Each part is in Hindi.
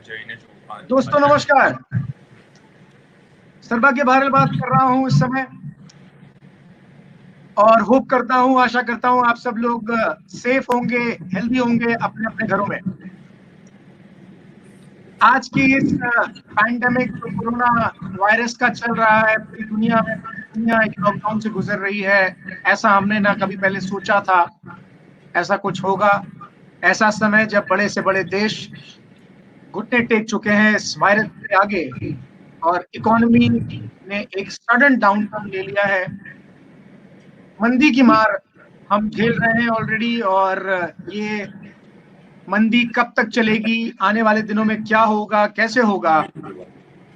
दोस्तों नमस्कार। सर्भाग्य भारल बात कर रहा हूं इस समय और होप करता हूं, आशा करता हूं आप सब लोग सेफ होंगे, हेल्दी होंगे अपने अपने घरों में। आज की इस पैंडेमिक जो कोरोना वायरस का चल रहा है पूरी दुनिया में, दुनिया एक लॉकडाउन से गुजर रही है। ऐसा हमने ना कभी पहले सोचा था ऐसा कुछ होगा। ऐसा समय जब बड़े से बड़े देश घुटने टेक चुके हैं इस वायरस के आगे और इकोनॉमी ने एक सडन डाउनटर्न ले लिया है। मंदी की मार हम झेल रहे हैं ऑलरेडी और ये मंदी कब तक चलेगी, आने वाले दिनों में क्या होगा, कैसे होगा,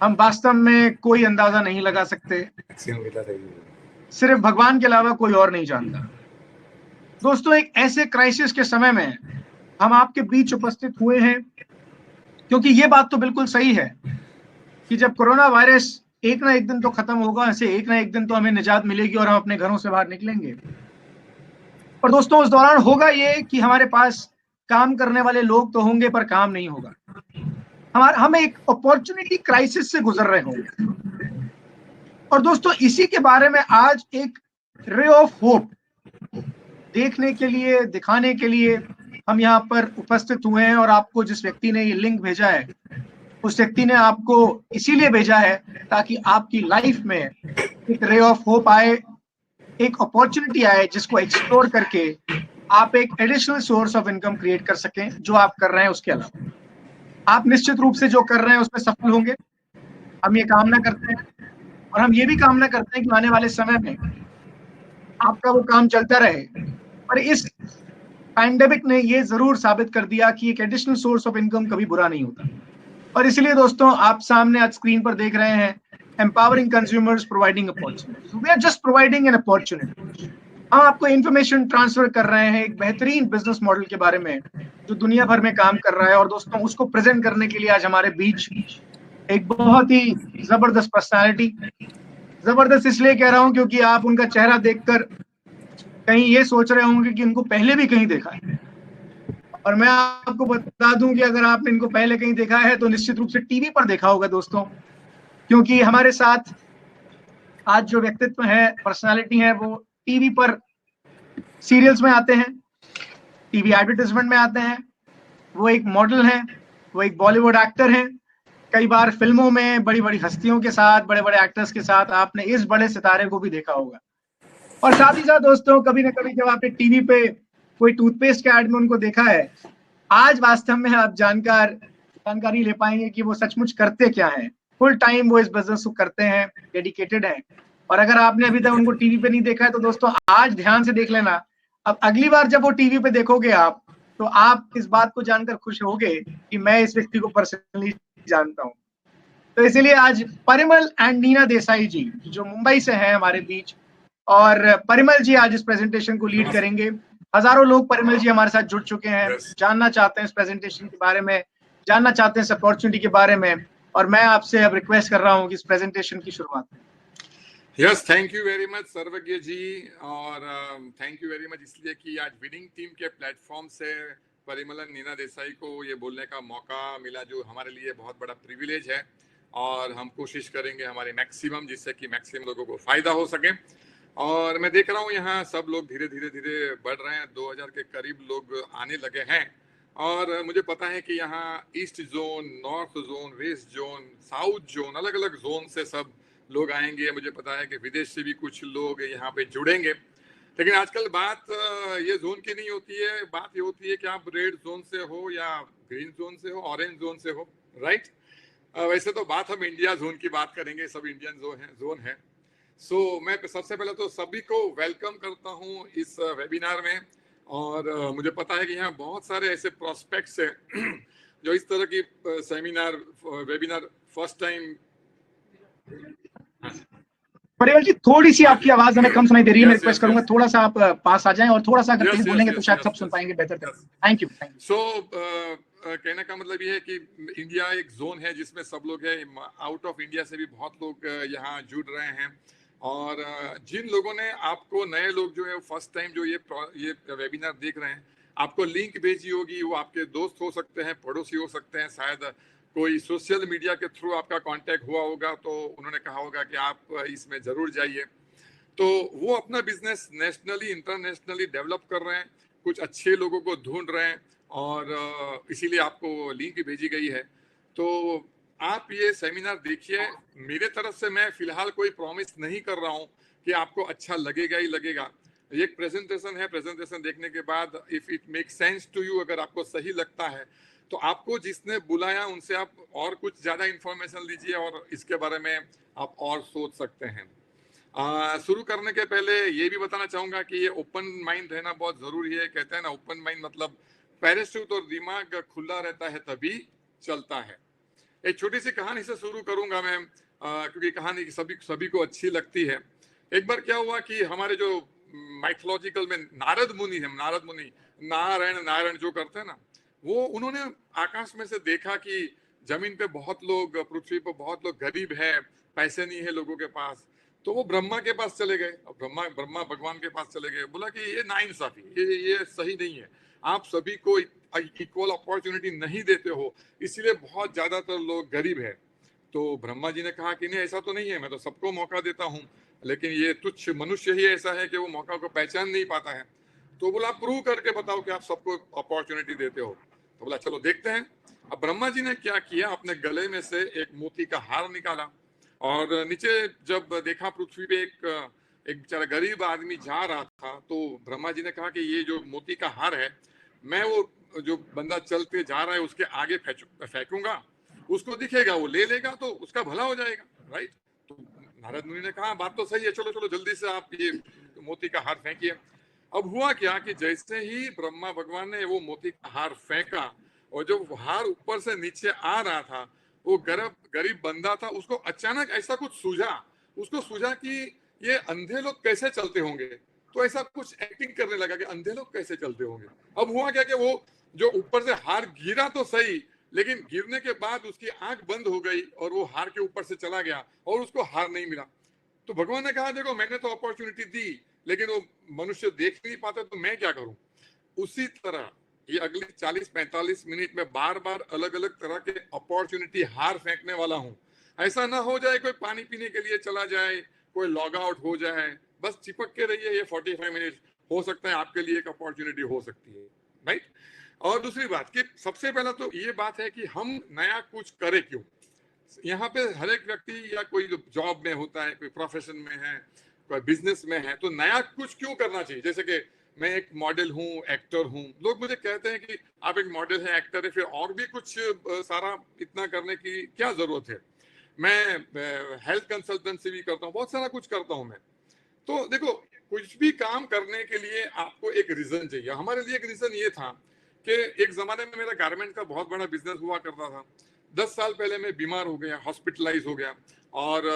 हम वास्तव में कोई अंदाजा नहीं लगा सकते। सिर्फ भगवान के अलावा कोई और नहीं जानता। दोस्तों, एक ऐसे क्राइसिस के समय में हम आपके बीच उपस्थित हुए हैं क्योंकि ये बात तो बिल्कुल सही है कि जब कोरोना वायरस एक ना एक दिन तो खत्म होगा, ऐसे एक ना एक दिन तो हमें निजात मिलेगी और हम अपने घरों से बाहर निकलेंगे। और दोस्तों, उस दौरान होगा ये कि हमारे पास काम करने वाले लोग तो होंगे पर काम नहीं होगा। हम एक अपॉर्चुनिटी क्राइसिस से गुजर रहे होंगे। और दोस्तों, इसी के बारे में आज एक रे ऑफ होप देखने के लिए, दिखाने के लिए हम यहाँ पर उपस्थित हुए हैं। और आपको जिस व्यक्ति ने ये लिंक भेजा है, उस व्यक्ति ने आपको इसीलिए भेजा है ताकि आपकी लाइफ में एक रे ऑफ होप आए, एक अपॉर्चुनिटी आए जिसको एक्सप्लोर करके आप एक additional source of income create कर सकें। जो आप कर रहे हैं उसके अलावा आप निश्चित रूप से जो कर रहे हैं उसमें सफल होंगे, हम ये कामना करते हैं। और हम ये भी कामना करते हैं कि आने वाले समय में आपका वो काम चलता रहे। और इस पैंडेमिक ने ये जरूर साबित कर दिया कि एक एडिशनल सोर्स ऑफ इनकम कभी बुरा नहीं होता। और इसलिए दोस्तों, आप सामने आज स्क्रीन पर देख रहे हैं empowering consumers, providing opportunities. We are just providing an opportunity. हम आपको इंफॉर्मेशन ट्रांसफर कर रहे हैं एक बेहतरीन बिजनेस मॉडल के बारे में जो दुनिया भर में काम कर रहा है। और दोस्तों, उसको प्रेजेंट करने के लिए आज हमारे बीच एक बहुत ही जबरदस्त पर्सनालिटी, जबरदस्त इसलिए कह रहा हूं क्योंकि आप उनका चेहरा देखकर कहीं ये सोच रहे होंगे कि इनको पहले भी कहीं देखा है। और मैं आपको बता दूं कि अगर आपने इनको पहले कहीं देखा है तो निश्चित रूप से टीवी पर देखा होगा दोस्तों, क्योंकि हमारे साथ आज जो व्यक्तित्व है, पर्सनालिटी है, वो टीवी पर सीरियल्स में आते हैं, टीवी एडवर्टाइजमेंट में आते हैं। वो एक मॉडल हैं, वो एक बॉलीवुड एक्टर हैं। कई बार फिल्मों में बड़ी बड़ी हस्तियों के साथ, बड़े बड़े एक्टर्स के साथ आपने इस बड़े सितारे को भी देखा होगा। और साथ ही साथ दोस्तों, कभी ना कभी जब आपने टीवी पे कोई टूथपेस्ट के एड में उनको देखा है, आज वास्तव में आप जानकारी ले पाएंगे कि वो सचमुच करते क्या हैं। फुल टाइम वो इस बिजनेस को करते हैं, डेडिकेटेड हैं। और अगर आपने अभी तक उनको टीवी पे नहीं देखा है तो दोस्तों आज ध्यान से देख लेना। अब अगली बार जब वो टीवी पे देखोगे आप, तो आप इस बात को जानकर खुश होगे कि मैं इस व्यक्ति को पर्सनली जानता हूं। तो इसीलिए आज परिमल एंड नीना देसाई जी जो मुंबई से हैं हमारे बीच, और परिमल जी आज इस प्रेजेंटेशन को लीड करेंगे। हजारों लोग परिमल जी हमारे साथ जुड़ चुके हैं, जानना चाहते हैं इस प्रेजेंटेशन के बारे में, जानना चाहते हैं इस अपॉर्चुनिटी के बारे में। और मैं आपसे अब रिक्वेस्ट कर रहा हूं कि इस प्रेजेंटेशन की शुरुआत करें। Yes, thank you very much Sarvagya जी। और थैंक यू वेरी मच इसलिए कि आज विनिंग टीम के प्लेटफॉर्म से परिमल नीना देसाई को ये बोलने का मौका मिला, जो हमारे लिए बहुत बड़ा प्रिविलेज है। और हम कोशिश करेंगे हमारे मैक्सिमम, जिससे कि मैक्सिमम लोगों को फायदा हो सके। और मैं देख रहा हूँ यहाँ सब लोग धीरे धीरे बढ़ रहे हैं, 2000 के करीब लोग आने लगे हैं। और मुझे पता है कि यहाँ east zone, north zone, west zone, south zone, अलग अलग जोन से सब लोग आएंगे। मुझे पता है कि विदेश से भी कुछ लोग यहाँ पे जुड़ेंगे। लेकिन आजकल बात ये जोन की नहीं होती है, बात ये होती है कि आप रेड जोन से हो या ग्रीन जोन से हो, ऑरेंज जोन से हो, राइट। वैसे तो बात हम इंडिया जोन की बात करेंगे, सब इंडियन जोन है। सो मैं सबसे पहले तो सभी को वेलकम करता हूँ इस वेबिनार में। और मुझे पता है कि यहाँ बहुत सारे ऐसे प्रोस्पेक्ट्स हैं जो इस तरह की seminar, webinar first time. Parimal ji, थोड़ी सी आपकी आवाज हमें कम सुनाई दे रही है। मैं रिक्वेस्ट करूंगा थोड़ा सा आप पास आ जाएं और थोड़ा सा अगर तेज बोलेंगे तो शायद सब सुन पाएंगे बेहतर तरीके। Thank you. सो कहने का मतलब ये है कि इंडिया एक जोन है जिसमें सब लोग हैं। आउट ऑफ इंडिया से भी बहुत लोग यहाँ जुड़ रहे हैं। और जिन लोगों ने, आपको नए लोग जो है फर्स्ट टाइम जो ये वेबिनार देख रहे हैं, आपको लिंक भेजी होगी। वो आपके दोस्त हो सकते हैं, पड़ोसी हो सकते हैं, शायद कोई सोशल मीडिया के थ्रू आपका कांटेक्ट हुआ होगा तो उन्होंने कहा होगा कि आप इसमें जरूर जाइए। तो वो अपना बिजनेस नेशनली इंटरनेशनली डेवलप कर रहे हैं, कुछ अच्छे लोगों को ढूंढ रहे हैं और इसीलिए आपको लिंक भेजी गई है। तो आप ये सेमिनार देखिए। मेरे तरफ से मैं फिलहाल कोई प्रॉमिस नहीं कर रहा हूँ कि आपको अच्छा लगेगा ही लगेगा। ये एक प्रेजेंटेशन है, प्रेजेंटेशन देखने के बाद if it make sense to you, अगर आपको सही लगता है तो आपको जिसने बुलाया उनसे आप और कुछ ज्यादा इंफॉर्मेशन लीजिए और इसके बारे में आप और सोच सकते हैं। शुरू करने के पहले ये भी बताना चाहूंगा कि ये ओपन माइंड रहना बहुत जरूरी है। कहते हैं ना, ओपन माइंड मतलब पैराशूट और दिमाग खुला रहता है तभी चलता है। एक छोटी सी कहानी से शुरू करूंगा मैं, क्योंकि कहानी सभी सभी को अच्छी लगती है। एक बार क्या हुआ कि हमारे जो माइथोलॉजिकल में नारद मुनि है, नारद मुनि नारायण नारायण जो करते हैं ना, वो उन्होंने आकाश में से देखा कि जमीन पे बहुत लोग, पृथ्वी पर बहुत लोग गरीब है, पैसे नहीं है लोगों के पास। तो वो ब्रह्मा के पास चले गए, ब्रह्मा ब्रह्मा भगवान के पास चले गए। बोला कि ये नाइंसाफी, ये सही नहीं है, आप सभी को इक्वल अपॉर्चुनिटी नहीं देते हो, इसलिए बहुत ज्यादातर लोग गरीब है। तो ब्रह्मा जी ने कहा कि नहीं, ऐसा तो नहीं है, मैं तो सबको मौका देता हूँ, लेकिन ये तुच्छ मनुष्य ही ऐसा है कि वो मौका को पहचान नहीं पाता है। तो बोला प्रूव करके बताओ कि आप सबको अपॉर्चुनिटी देते हो। तो बोला चलो देखते हैं। अब ब्रह्मा जी ने क्या किया, अपने गले में से एक मोती का हार निकाला और नीचे जब देखा पृथ्वी पे एक बेचारा गरीब आदमी जा रहा था, तो ब्रह्मा जी ने कहा कि ये जो मोती का हार है, मैं वो जो बंदा चलते जा रहा है उसके आगे फेंकूंगा, उसको दिखेगा, वो ले लेगा तो उसका भला हो जाएगा, राइट। तो नारद मुनि ने कहा बात तो सही है, चलो चलो जल्दी से आप ये मोती का हार फेंकिए। अब हुआ क्या कि जैसे ही ब्रह्मा भगवान ने वो मोती का हार फेंका और जो हार ऊपर से नीचे आ रहा था, वो गरीब बंदा था, उसको अचानक ऐसा कुछ सूझा, उसको सूझा कि ये अंधे लोग कैसे चलते होंगे। तो ऐसा कुछ एक्टिंग करने लगा कि अंधे लोग कैसे चलते होंगे। अब हुआ क्या कि वो जो ऊपर से हार गिरा तो सही, लेकिन गिरने के बाद उसकी आंख बंद हो गई और वो हार के ऊपर से चला गया और उसको हार नहीं मिला। तो भगवान ने कहा देखो, मैंने तो अपॉर्चुनिटी दी, लेकिन वो मनुष्य देख नहीं पाते, तो मैं क्या करूं। उसी तरह ये अगली 40-45 मिनट में बार बार अलग अलग तरह के अपॉर्चुनिटी हार फेंकने वाला हूं। ऐसा ना हो जाए कोई पानी पीने के लिए चला जाए, कोई लॉग आउट हो जाए, बस चिपक के रहिए। ये 45 मिनट हो सकता है आपके लिए एक अपॉर्चुनिटी हो सकती है, राइट। और दूसरी बात कि सबसे पहला तो ये बात है कि हम नया कुछ करें क्यों। यहाँ पे हर एक व्यक्ति या कोई जो जॉब में होता है, कोई प्रोफेशन में है, कोई बिजनेस में है, तो नया कुछ क्यों करना चाहिए। जैसे कि मैं एक मॉडल हूँ, एक्टर हूँ, लोग मुझे कहते हैं कि आप एक मॉडल है, एक्टर है, फिर और भी कुछ सारा इतना करने की क्या जरूरत है। मैं हेल्थ कंसल्टेंसी भी करता हूँ, बहुत सारा कुछ करता हूँ मैं। तो देखो, कुछ भी काम करने के लिए आपको एक रीजन चाहिए। हमारे लिए एक रीजन ये था कि एक जमाने में मेरा गारमेंट का बहुत बड़ा बिजनेस हुआ करता था। 10 साल पहले मैं बीमार हो गया, हॉस्पिटलाइज हो गया और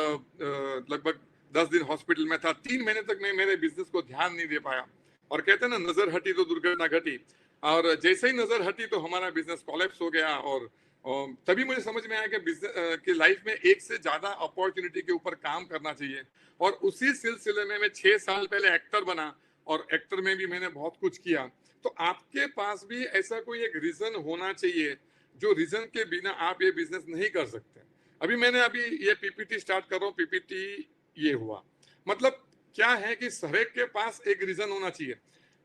लगभग 10 दिन हॉस्पिटल में था। 3 महीने तक मैं मेरे बिजनेस को ध्यान नहीं दे पाया। और कहते हैं ना, नजर हटी तो दुर्घटना घटी। और जैसे ही नजर हटी तो हमारा बिजनेस कोलैप्स हो गया। और तभी मुझे समझ में आया कि बिजनेस की लाइफ में एक से ज्यादा अपॉर्चुनिटी के ऊपर काम करना चाहिए। और उसी सिलसिले में मैं 6 साल पहले एक्टर बना और एक्टर में भी मैंने बहुत कुछ किया। तो आपके पास भी ऐसा कोई एक रीजन होना चाहिए, जो रीजन के बिना आप ये बिजनेस नहीं कर सकते। अभी ये पीपीटी स्टार्ट कर रहा हूँ, पीपीटी ये हुआ, मतलब क्या है कि हर एक के पास एक रीजन होना चाहिए।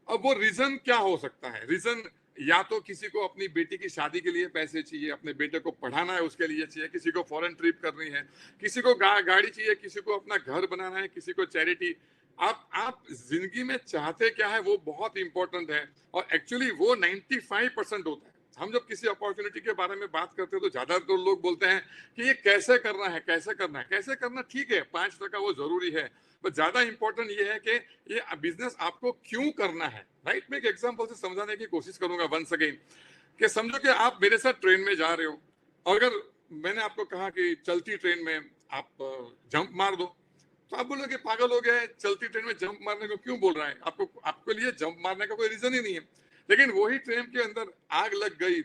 अब वो रीजन क्या हो सकता है। रीजन या तो किसी को अपनी बेटी की शादी के लिए पैसे चाहिए, अपने बेटे को पढ़ाना है उसके लिए चाहिए, किसी को फॉरेन ट्रिप करनी है, किसी को गाड़ी चाहिए, किसी को अपना घर बनाना है, किसी को चैरिटी। आप जिंदगी में चाहते क्या है वो बहुत इंपॉर्टेंट है। और एक्चुअली वो 95% होता है। हम जब किसी अपॉर्चुनिटी के बारे में बात करते हैं तो ज्यादातर लोग बोलते हैं कि ये कैसे करना है, कैसे करना है, कैसे करना। ठीक है, 5% वो जरूरी है, पर ज्यादा इंपॉर्टेंट ये है कि ये बिजनेस आपको क्यों करना है, राइट। मैं एक एग्जांपल से समझाने की कोशिश करूंगा वंस अगेन। कि समझो कि आप मेरे साथ ट्रेन में जा रहे हो, अगर मैंने आपको कहा कि चलती ट्रेन में आप जंप मार दो, तो आप बोलोगे पागल हो गया है, चलती ट्रेन में जंप मारने को क्यों बोल रहा है। आपके लिए जंप मारने का कोई रीजन ही नहीं है। लेकिन वही ट्रेन के अंदर आग लग गई,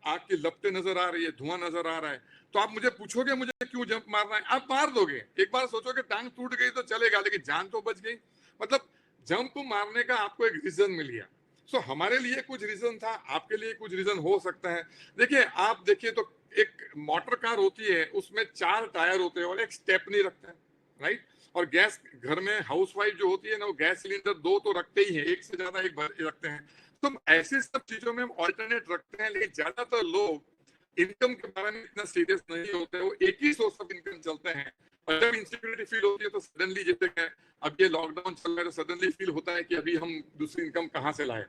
आग की लपटें नजर आ रही है, धुआं नजर आ रहा है, तो आप मुझे पूछोगे मुझे क्यों जंप मारना है, आप मार दोगे। एक बार सोचोगे टांग टूट गई तो चलेगा, लेकिन जान तो बच गई। मतलब जंप मारने का आपको एक रीजन मिल गया। सो हमारे लिए कुछ रीजन था, आपके लिए कुछ रीजन हो सकता है। देखिए, आप देखिए तो एक मोटर कार होती है, उसमें 4 टायर होते हैं और एक स्टेपनी रखते हैं, राइट? और गैस घर में हाउसवाइफ जो होती है ना, वो गैस सिलेंडर 2 तो रखते ही हैं, एक से ज्यादा एक रखते हैं। तो ऐसी सब चीजों में हम ऑल्टरनेट रखते हैं, लेकिन ज्यादातर लोग इनकम के बारे में इतना सीरियस नहीं होते, वो एक ही सोर्स ऑफ इनकम चलते हैं। और जब इनसिक्योरिटी फील होती है तो सडनली, जैसे कि अब ये लॉकडाउन चल रहा है, तो सडनली फील होता है कि अभी हम दूसरी इनकम कहाँ से लाए।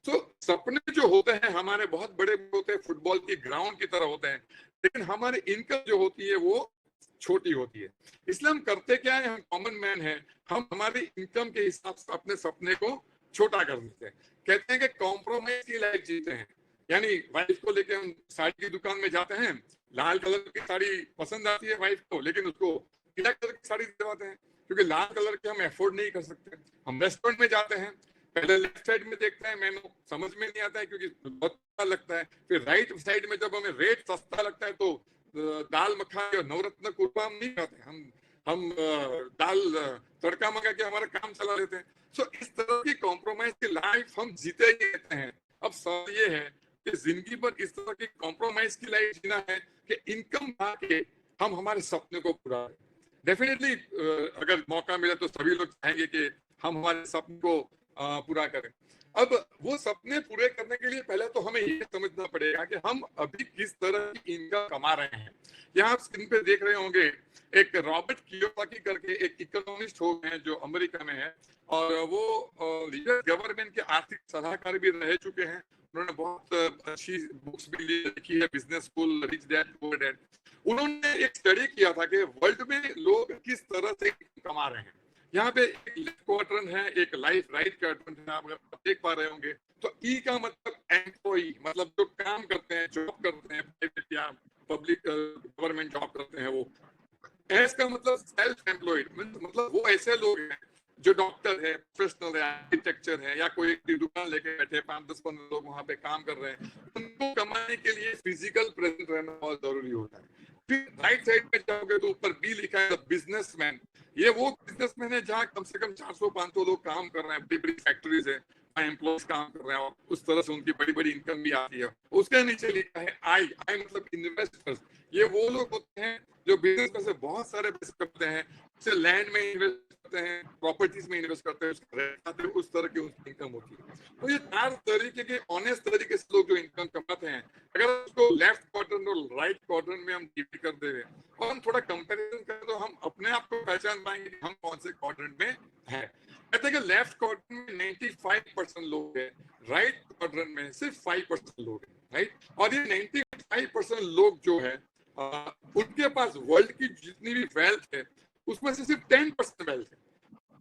तो सपने जो होते हैं हमारे बहुत बड़े होते हैं, फुटबॉल की ग्राउंड की तरह होते हैं, लेकिन हमारी इनकम जो होती है वो छोटी होती है। इसलिए हम करते क्या है, हम कॉमन मैन है, हम हमारी इनकम के हिसाब से अपने सपने को छोटा कर देते हैं। कहते हैं कि कॉम्प्रोमाइज की लाइफ जीते हैं, यानी वाइफ को लेके हम साड़ी की दुकान में जाते हैं, लाल कलर की साड़ी पसंद आती है वाइफ को, लेकिन उसको पीला कलर की साड़ी दिलवाते हैं, क्योंकि लाल कलर के हम अफोर्ड नहीं कर सकते। हम रेस्टोरेंट में जाते हैं, पहले लेफ्ट साइड में देखते हैं, मेनू समझ में नहीं आता है क्योंकि बहुत अच्छा लगता है, फिर राइट साइड में जब हमें रेट सस्ता लगता है तो दाल मखनी और नवरत्न कुरबा हम नहीं खाते, हम दाल तड़का मंगा के हमारा काम चला लेते हैं। सो इस तरह की कॉम्प्रोमाइज की लाइफ हम जीते ही रहते हैं। अब सवाल ये है कि जिंदगी पर इस तरह की कॉम्प्रोमाइज की लाइफ जीना है कि इनकम के हम हमारे सपने को पूरा करें। डेफिनेटली अगर मौका मिले तो सभी लोग चाहेंगे कि हम हमारे सपने को पूरा करें। अब वो सपने पूरे करने के लिए पहले तो हमें ये समझना पड़ेगा कि हम अभी किस तरह की इनकम कमा रहे हैं। यहाँ आप स्क्रीन पे देख रहे होंगे, एक रॉबर्ट कियोसाकी करके एक इकोनॉमिस्ट हो गए हैं जो अमेरिका में है, और वो यूएस गवर्नमेंट के आर्थिक सलाहकार भी रह चुके हैं। उन्होंने बहुत अच्छी बुक्स भी लिखी है, business school, rich dad poor dad. उन्होंने एक स्टडी किया था कि वर्ल्ड में लोग किस तरह से कमा रहे हैं। यहाँ पे एक लेफ्ट क्वाड्रेंट है, एक राइट क्वाड्रेंट है, आप देख पा रहे होंगे। तो ई का मतलब एम्प्लॉई, मतलब जो काम करते हैं, जॉब करते हैं, प्राइवेट या पब्लिक गवर्नमेंट जॉब करते हैं वो। एस का मतलब सेल्फ एम्प्लॉयड, मतलब वो ऐसे लोग हैं जो डॉक्टर है, प्रोफेशनल है, आर्किटेक्चर है, या कोई एक दुकान लेके बैठे 5-10-15 लोग वहां पे काम कर रहे हैं। उनको कमाने के लिए फिजिकल प्रेजेंट रहना बहुत जरूरी होता है। फिर राइट साइड में जाओगे तो ऊपर बी लिखा है, बिजनेसमैन। ये वो बिजनेसमैन है जहाँ कम से कम 400-500 लोग काम कर रहे हैं, बड़ी बड़ी फैक्ट्रीज है, एम्प्लॉयज काम कर रहे हैं, और उस तरह से उनकी बड़ी बड़ी इनकम भी आती है। उसके नीचे लिखा है आई मतलब इन्वेस्टर्स। ये वो लोग होते हैं जो बिजनेस में से बहुत सारे पैसे करते हैं, जैसे लैंड में इन्वेस्ट करते हैं, प्रॉपर्टीज में इन्वेस्ट करते हैं, उस तरह की उनकी इनकम होती है। तो ये 4 तरीके के ऑनेस्ट तरीके से लोग जो इनकम कमाते हैं, अगर उसको लेफ्ट क्वाड्रेंट और राइट क्वाड्रेंट में हम डिवाइड कर दे और हम थोड़ा कंपैरिजन करें तो हम अपने आप को पहचान पाएंगे कि हम कौन से क्वाड्रेंट में हैं। कहते हैं कि लेफ्ट क्वाड्रेंट में 95% लोग हैं, राइट क्वाड्रेंट में सिर्फ 5% लोग हैं, राइट? और ये 95% लोग जो है उनके पास वर्ल्ड की जितनी भी वेल्थ है उसमें से सिर्फ 10% वेल्थ है।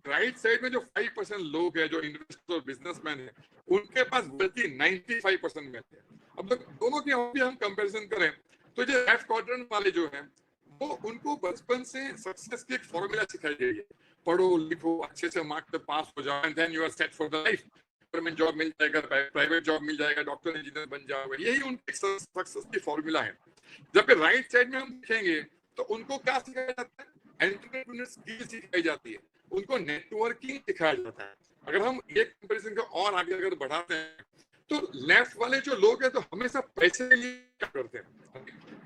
राइट साइड में जो 5% लोग हैं जो इन्वेस्टर और बिजनेसमैन है, उनके पास बल्कि 95% वेल्थ है। अब दोनों की हम कंपैरिजन करें तो जो लेफ्ट क्वाड्रेंट वाले जो हैं वो उनको बचपन से सक्सेस की एक फॉर्मूला सिखाई गई है, पढ़ो लिखो अच्छे से मार्क्स से पास हो जाओ and then you are set for the life. Government job मिल जाएगा, प्राइवेट जॉब मिल जाएगा, डॉक्टर इंजीनियर बन जाओगे, यही उनकी सक्सेस की फॉर्मूला है। जबकि राइट साइड में हम देखेंगे तो उनको क्या सिखाया जाता है, एंटरप्रेन्योर स्किल सिखाई जाती है, उनको नेटवर्किंग सिखाया जाता है। अगर हम एक कंपैरिजन को और आगे अगर बढ़ाते हैं तो लेफ्ट वाले जो लोग हैं तो हमेशा पैसे के लिए काम करते हैं,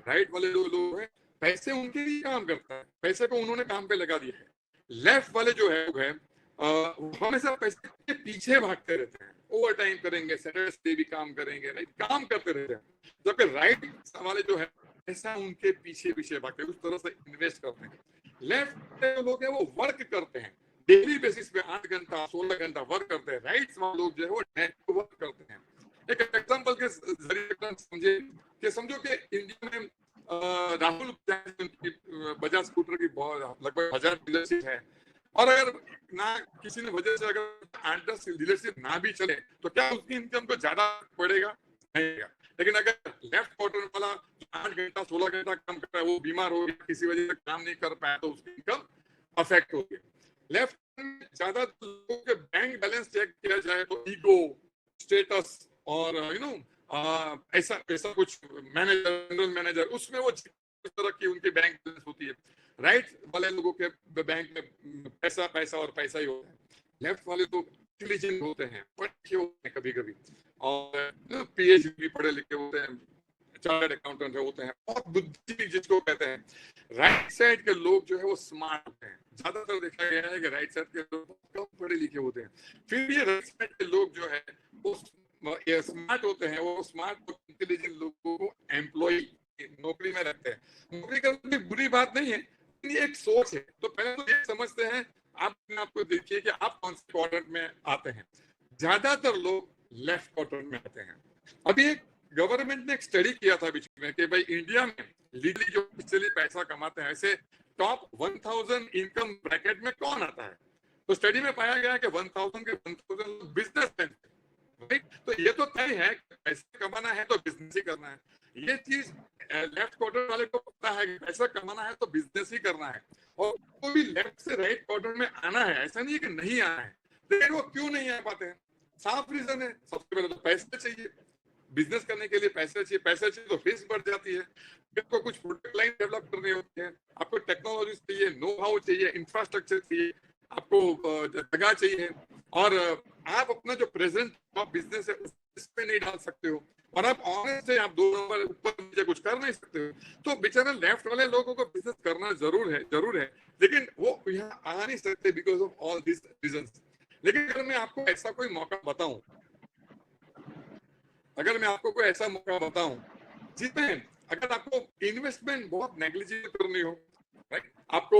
राइट वाले जो लोग हैं पैसे उनके लिए काम करता है, पैसे को उन्होंने काम पे लगा दिया है। लेफ्ट वाले जो है लोग हैं वो हमेशा पैसे के पीछे भागते रहते हैं, ओवर टाइम करेंगे, सैटरडे भी काम करेंगे, राइट, काम करते रहते हैं। जबकि राइट वाले जो है पैसा उनके पीछे पीछे भागते हैं, उस तरह से इन्वेस्ट करते हैं। लेफ्ट जो लोग हैं वो वर्क करते हैं, डेली बेसिस पे 8 घंटा 16 घंटा वर्क करते हैं। राइट वाले लोग जो है वो नेटवर्क करते हैं। एक एग्जांपल के जरिए समझे कि समझो कि इंडिया में राहुल की बजाज स्कूटर की लगभग 1000 डीलरशिप है, और अगर ना किसी ने वजह से अगर 8-10 डीलरशिप ना भी चले तो क्या उसकी इनकम को ज्यादा पड़ेगा? नहीं। लेकिन अगर लेफ्ट क्वार्टर वाला 8 घंटा 16 घंटा काम कर रहा है, वो बीमार हो गया, किसी वजह से काम नहीं कर पाया, तो उसकी इनकम अफेक्ट होगी। लेफ्ट में ज्यादा लोगों के बैंक बैलेंस चेक किया जाए तो ईगो, स्टेटस और ऐसा कुछ मैनेजर, जनरल मैनेजर, उसमें वो तरह की उनकी बैंक बैलेंस होती है। राइट वाले लोगों के बैंक में पैसा पैसा और पैसा ही होता है। लेफ्ट वाले तो इंटेलिजेंट होते हैं, पढ़े लिखे होते हैं कभी कभी, और पीएचडी भी पढ़े लिखे होते हैं, चार्टर्ड अकाउंटेंट होते हैं, बहुत बुद्धिजीवी जिसको कहते हैं। राइट साइड के लोग जो है वो स्मार्ट होते हैं। ज्यादातर देखा गया है कि राइट साइड के लोग कम पढ़े लिखे होते हैं, फिर ये राइट साइड के लोग जो है वो स्मार्ट होते हैं, वो स्मार्ट और इंटेलिजेंट लोगों को एम्प्लॉय नौकरी में रखते हैं। नौकरी करना कोई बुरी बात नहीं है, ये एक सोच है। तो पहले तो ये समझते हैं, आप अपने आप को देखिए कि आप कौन से क्वाड्रेंट में आते हैं। ज्यादातर लोग लेफ्ट क्वाड्रेंट में आते हैं। अभी एक गवर्नमेंट ने एक स्टडी किया था बीच में कि भाई इंडिया में लीगली जो इसलिए पैसा कमाते हैं, ऐसे टॉप 1000 इनकम ब्रैकेट में कौन आता है। तो स्टडी में पाया गया कि 1000 के 1000 बिजनेसमैन, राइट। तो ये तो तय है कि पैसे कमाना है तो बिजनेस ही करना है। ये चीज लेफ्ट क्वार्टर वाले को पता है कि पैसा कमाना है तो बिजनेस ही करना है, और वो भी लेफ्ट से राइट क्वार्टर में आना है। ऐसा नहीं है कि नहीं आना है, लेकिन वो क्यों नहीं आ पाते हैं? साफ रीजन है। सबसे पहले तो पैसे चाहिए, बिजनेस करने के लिए पैसे चाहिए, पैसे चाहिए तो फीस बढ़ जाती है। आपको कुछ प्रोडक्ट लाइन डेवलप करनी होती है, आपको टेक्नोलॉजी चाहिए, नो हाउ चाहिए, इंफ्रास्ट्रक्चर चाहिए, आपको जगह चाहिए, और आप अपना जो प्रेजेंट बिजनेस है उस पे नहीं डाल सकते हो, और आप ऑनेस्ट है, आप 2 नंबर ऊपर नीचे कुछ कर नहीं सकते हो। तो बेचारे लेफ्ट वाले लोगों को बिजनेस करना जरूर है, लेकिन वो यहाँ आ नहीं सकते because of all this reasons. लेकिन अगर मैं आपको ऐसा कोई मौका बताऊं, जिसमें अगर आपको इन्वेस्टमेंट बहुत नेग्लिजिबल करनी हो, राइट, आपको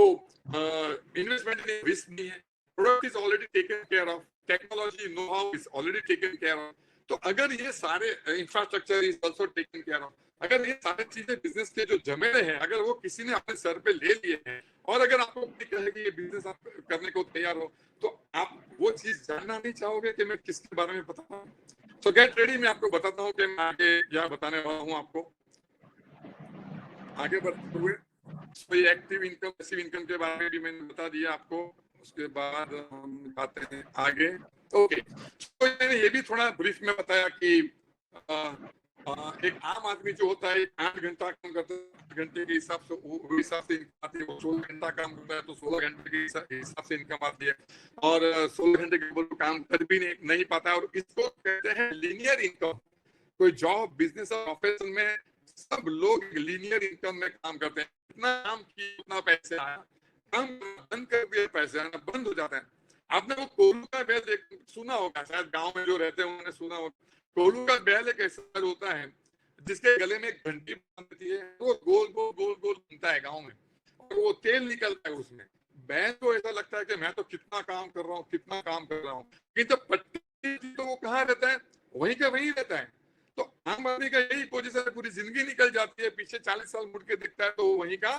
इन्वेस्टमेंट में रिस्क नहीं है, product is already taken care of, technology know how is already taken care of, तो अगर ये सारे infrastructure is also taken care of, अगर ये सारी चीजें बिजनेस के जो जमेले हैं अगर वो किसी ने अपने सर पे ले लिए हैं, और अगर आपको कहे कि ये बिजनेस आप करने को तैयार हो, तो आप वो चीज जानना नहीं चाहोगे कि मैं किसके बारे में बताऊं। सो गेट रेडी, मैं आपको बताता हूँ कि मैं आगे क्या बताने वाला हूँ आपको। आगे बढ़ते हुए एक्टिव इनकम, पैसिव इनकम के बारे में भी मैंने बता दिया आपको। उसके बाद हम आते हैं आगे। ओके, तो मैंने ये भी थोड़ा ब्रीफ में बताया कि एक आम आदमी जो होता है 8 घंटा काम करता है, 8 घंटे के हिसाब से वो हिसाब से इनकम आती है। वो 16 घंटा काम करता है तो 16 घंटे के हिसाब से इनकम आती है, और 16 घंटे के ऊपर काम कर भी नहीं पाता है, और इसको कहते हैं लीनियर इनकम। कोई जॉब, बिजनेस और प्रोफेशन में सब लोग लीनियर इनकम में काम करते हैं। इतना काम किया उतना पैसे आया, काम बंद कर दिया पैसे आना बंद हो जाते हैं। आपने वो कोलू का बैल सुना होगा, शायद गांव में जो रहते हैं उन्होंने सुना होगा। कोलू का बैल एक ऐसा होता है जिसके गले में एक घंटी बांधती है, वो गोल गोल गोल गोल घूमता है गाँव में, और वो तेल निकलता है उसमें। बैल को ऐसा लगता है कि मैं तो कितना काम कर रहा हूँ, कितना काम कर रहा हूँ, लेकिन जब पट्टी तो वो कहाँ रहता है, वहीं का वहीं रहता है। तो आम आदमी का यही पोजीशन है, पूरी जिंदगी निकल जाती है, पीछे 40 साल मुड़ के दिखता है तो वहीं का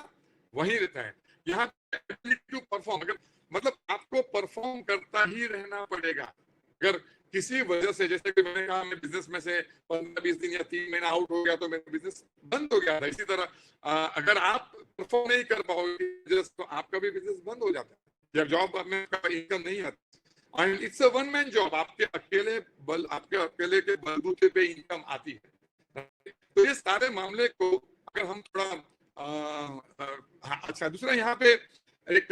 वहीं रहता है। यहाँ टू परफॉर्म, अगर मतलब आपको परफॉर्म करता ही रहना पड़ेगा। अगर किसी वजह से, जैसे कि मैंने कहा, मैं बिजनेस में से 15-20 दिन या 3 महीना आउट हो गया तो मेरा बिजनेस बंद हो गया था। इसी तरह अगर आप परफॉर्म नहीं कर पाओगे तो आपका भी बिजनेस बंद हो जाता है। जब जॉब में इनकम नहीं आती, and it's a one man job, आपके अकेले के बलबूते पे इनकम आती है। तो ये सारे मामले को अगर हम थोड़ा अच्छा, दूसरा यहाँ पे एक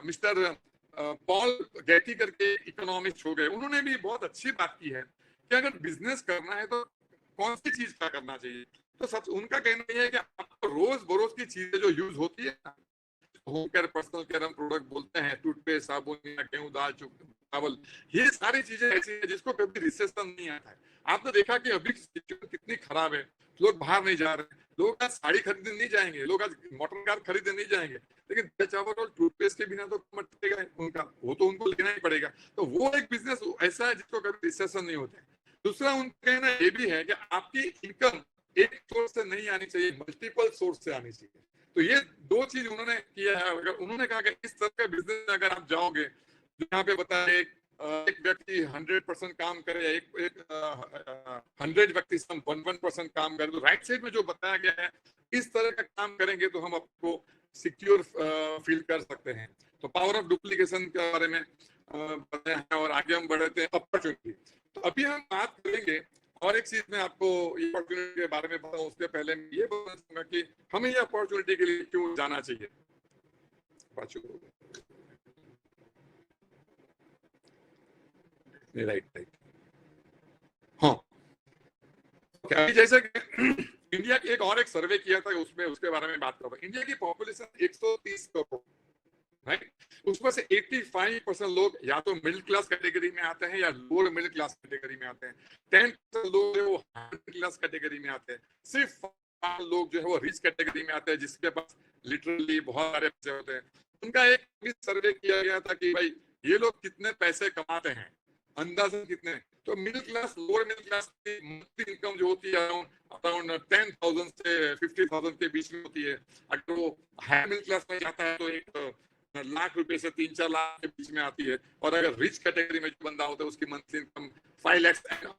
मिस्टर पॉल गैटी करके इकोनॉमिस्ट हो गए, उन्होंने भी बहुत अच्छी बात की है कि अगर बिजनेस करना है तो कौन सी चीज का करना चाहिए। तो सब उनका कहना यह है कि आपको रोज बरोज की चीजें जो यूज होती है, होम केयर, पर्सनल केयर हम प्रोडक्ट बोलते हैं, टूथपेस्ट, साबुन, गेहूं, दाल, चावल, ये सारी चीजें ऐसी है जिसको कभी रिसेशन नहीं आता है। आपने देखा कि अभी सिचुएशन कितनी खराब है, लोग बाहर नहीं जा रहे, लोग आज साड़ी खरीदने नहीं जाएंगे, लोग आज मोटर कार खरीदने नहीं जाएंगे, लेकिन चावल और टूथपेस्ट के बिना तो मटेगा उनका, वो तो उनको लेना ही पड़ेगा। तो वो एक बिजनेस ऐसा है जिसको कभी रिसेशन नहीं होता है। दूसरा उनका कहना ये भी है कि आपकी इनकम एक सोर्स से नहीं आनी चाहिए, मल्टीपल सोर्स से आनी चाहिए। तो ये दो चीज उन्होंने किया है। अगर उन्होंने कहा कि इस तरह का बिजनेस में अगर आप जाओगे, जो यहाँ पे बताया एक व्यक्ति 100% काम करे, एक 100 व्यक्ति 1% काम करे, तो राइट साइड में जो बताया गया है इस तरह का काम करेंगे तो हम आपको सिक्योर फील कर सकते हैं। तो पावर ऑफ डुप्लीकेशन के बारे में बताया है, और आगे हम बढ़ते हैं अपॉर्चुनिटी। तो अभी हम बात करेंगे, और एक चीज मैं आपको अपॉर्चुनिटी के बारे में बताऊं उसके पहले मैं ये बोलना चाहूंगा कि हमें ये अपॉर्चुनिटी के लिए क्यों जाना चाहिए। राइट। हाँ, अभी जैसे इंडिया की एक सर्वे किया था, उसमें उसके बारे में बात करूंगा। इंडिया की पॉपुलेशन 130 करोड़, राइट। उसमें से 85% लोग या तो मिडिल क्लास कैटेगरी में आते हैं या लोअर मिडिल क्लास कैटेगरी में आते हैं। 10% लोग जो है वो हाई मिडिल क्लास कैटेगरी में आते हैं। सिर्फ 5 लोग जो है वो रिच कैटेगरी में आते हैं, जिसके पास लिटरली बहुत सारे पैसे होते हैं। उनका एक सर्वे किया गया था कि भाई ये लोग कितने पैसे कमाते हैं, अंदाजन कितने। तो middle class, lower middle class की मंथली इनकम जो होती है अराउंड 10,000 से 50,000 के बीच में होती है। अगर वो हाई मिडिल क्लास में जाता है तो एक लाख रुपए से 3-4 लाख के बीच में आती है। और अगर रिच कैटेगरी में जो बंदा होता है उसकी मंथली इनकम 5 लाख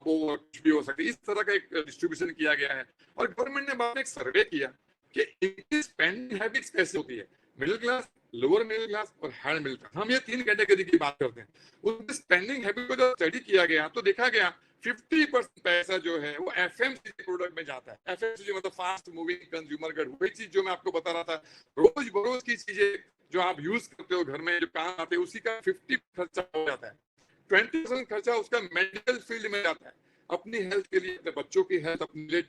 वो कुछ भी हो सकती है। इस तरह का एक डिस्ट्रीब्यूशन किया गया है। और गवर्नमेंट ने बाद में एक सर्वे किया कि इनकी स्पेंडिंग हैबिट्स कैसे होती है, middle class, lower middle class और हाई मिडिल क्लास। हम ये 3 कैटेगरी की बात करते हैं। उनकी स्पेंडिंग हैबिट को जब स्टडी किया गया तो देखा गया 50% पैसा जो है वो एफएमसीजी प्रोडक्ट में जाता है। एफएमसीजी मतलब फास्ट मूविंग कंज्यूमर गुड, वही चीज जो मैं आपको बता रहा था, रोज बरोज की चीजें जो आप यूज करते हो घर में, जो काम आते हैं, उसी का 50 खर्चा हो जाता है। 20% खर्चा उसका मेडिकल फील्ड में जाता है, अपनी हेल्थ के लिए, अपने बच्चों की हेल्थ, अपने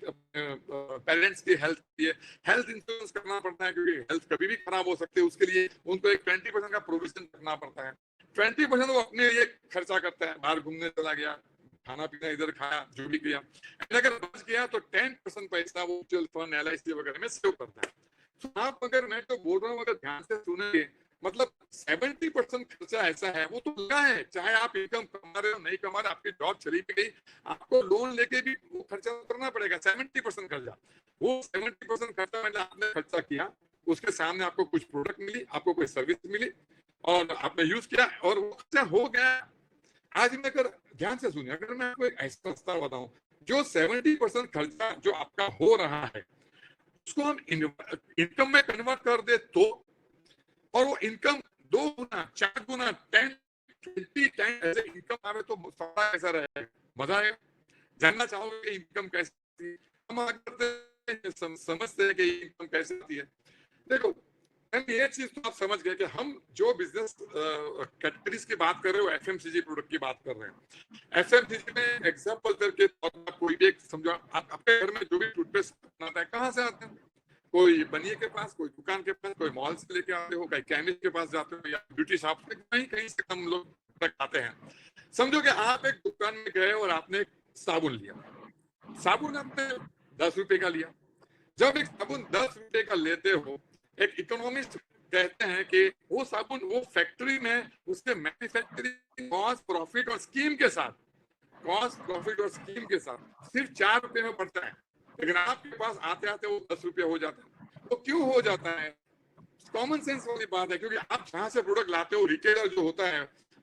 पेरेंट्स की हेल्थ के लिए हेल्थ इंश्योरेंस करना पड़ता है, क्योंकि हेल्थ कभी भी खराब हो सकती है। उसके लिए उनको एक 20% का प्रोविजन रखना पड़ता है। 20% वो अपने लिए खर्चा करता है, बाहर घूमने चला गया, खाना पीना इधर खाया, जो भी किया। अगर बच गया तो 10% पैसा वो म्यूचुअल फंड, LIC वगैरह में सेव करता है। तो आप अगर, मैं तो बोल रहा हूँ, अगर ध्यान से सुनेंगे, मतलब 70% खर्चा ऐसा है वो तो लगा है। चाहे आप इनकम कमा रहे हो नहीं कमा रहे, आपकी जॉब चली भी गई, आपको लोन लेके भी वो खर्चा करना पड़ेगा। 70% खर्चा, वो 70% खर्चा मैंने आपने खर्चा किया, उसके सामने आपको कुछ प्रोडक्ट मिली, आपको कोई सर्विस मिली और आपने यूज किया और वो खर्चा हो गया। आज मैं अगर ध्यान से सुनिए, अगर मैं आपको एक ऐसा रास्ता बताऊं, जो 70% खर्चा जो आपका हो रहा है उसको हम इनकम में कन्वर्ट कर दे तो, और वो इनकम 2 गुना 4 गुना 10 20 टाइम ऐसे इनकम आवे तो कैसा रहेगा, मजा आएगा। जानना चाहोगे इनकम कैसी, हम अगर समझते हैं कि इनकम कैसे आती है। देखो ये चीज तो आप समझ गए कि हम जो बिजनेस कैटेगरीज की बात कर रहे हो, एफएमसीजी प्रोडक्ट की बात कर रहे हैं। एफएमसीजी में एग्जांपल करके कोई भी एक समझो, आपके घर में जो भी टूथपेस्ट बनाता है कहाँ से आते हैं, कोई बनिए के पास, कोई दुकान के पास, कोई मॉल से लेके आते हो, कहीं केमिस्ट के पास जाते हो या ब्यूटी शॉप से, कहीं कहीं से हम लोग तक आते हैं। समझो कि आप एक दुकान में गए और आपने साबुन लिया, साबुन आपने 10 रुपए का लिया। जब एक साबुन 10 रुपए का लेते हो, एक इकोनॉमिस्ट कहते हैं कि वो साबुन वो फैक्ट्री में उसके मैन्युफैक्चरिंग कॉस्ट प्रॉफिट और स्कीम के साथ, सिर्फ 4 रुपए में पड़ता है, लेकिन आपके पास आते आते वो 10 रुपये हो जाता है। वो क्यों हो जाता है? कॉमन सेंस वाली बात है, क्योंकि आप जहां से प्रोडक्ट लाते हो, रिटेलर जो होता है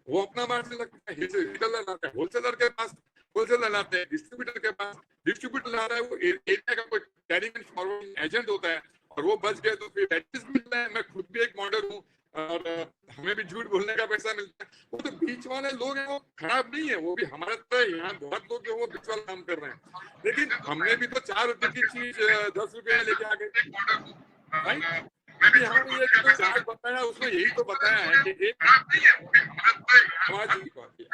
वो अपना मार्जिन लगता है, रिटेलर लाता है होलसेलर के पास, होलसेलर लाते हैं डिस्ट्रीब्यूटर के पास, डिस्ट्रीब्यूटर ला रहा है वो एरिया का कोई कैरिंग एंड फॉरवर्डिंग एजेंट होता है, और वो बच गए तो फिर एडवर्टाइजमेंट है। मैं खुद भी एक मॉडल हूँ और हमें भी झूठ बोलने का पैसा मिलता है। वो तो बीच वाले लोग हैं, वो खराब नहीं है, वो भी हमारे तरह यहाँ बहुत लोग जो वो बीच वाला काम कर रहे हैं, लेकिन हमने भी तो 4 रुपए की चीज 10 रुपए लेके आ गए, राइट। क्योंकि यहाँ पे ये जो चार्ट बताया उसमें यही तो बताया है कि एक आवाज ही बात है।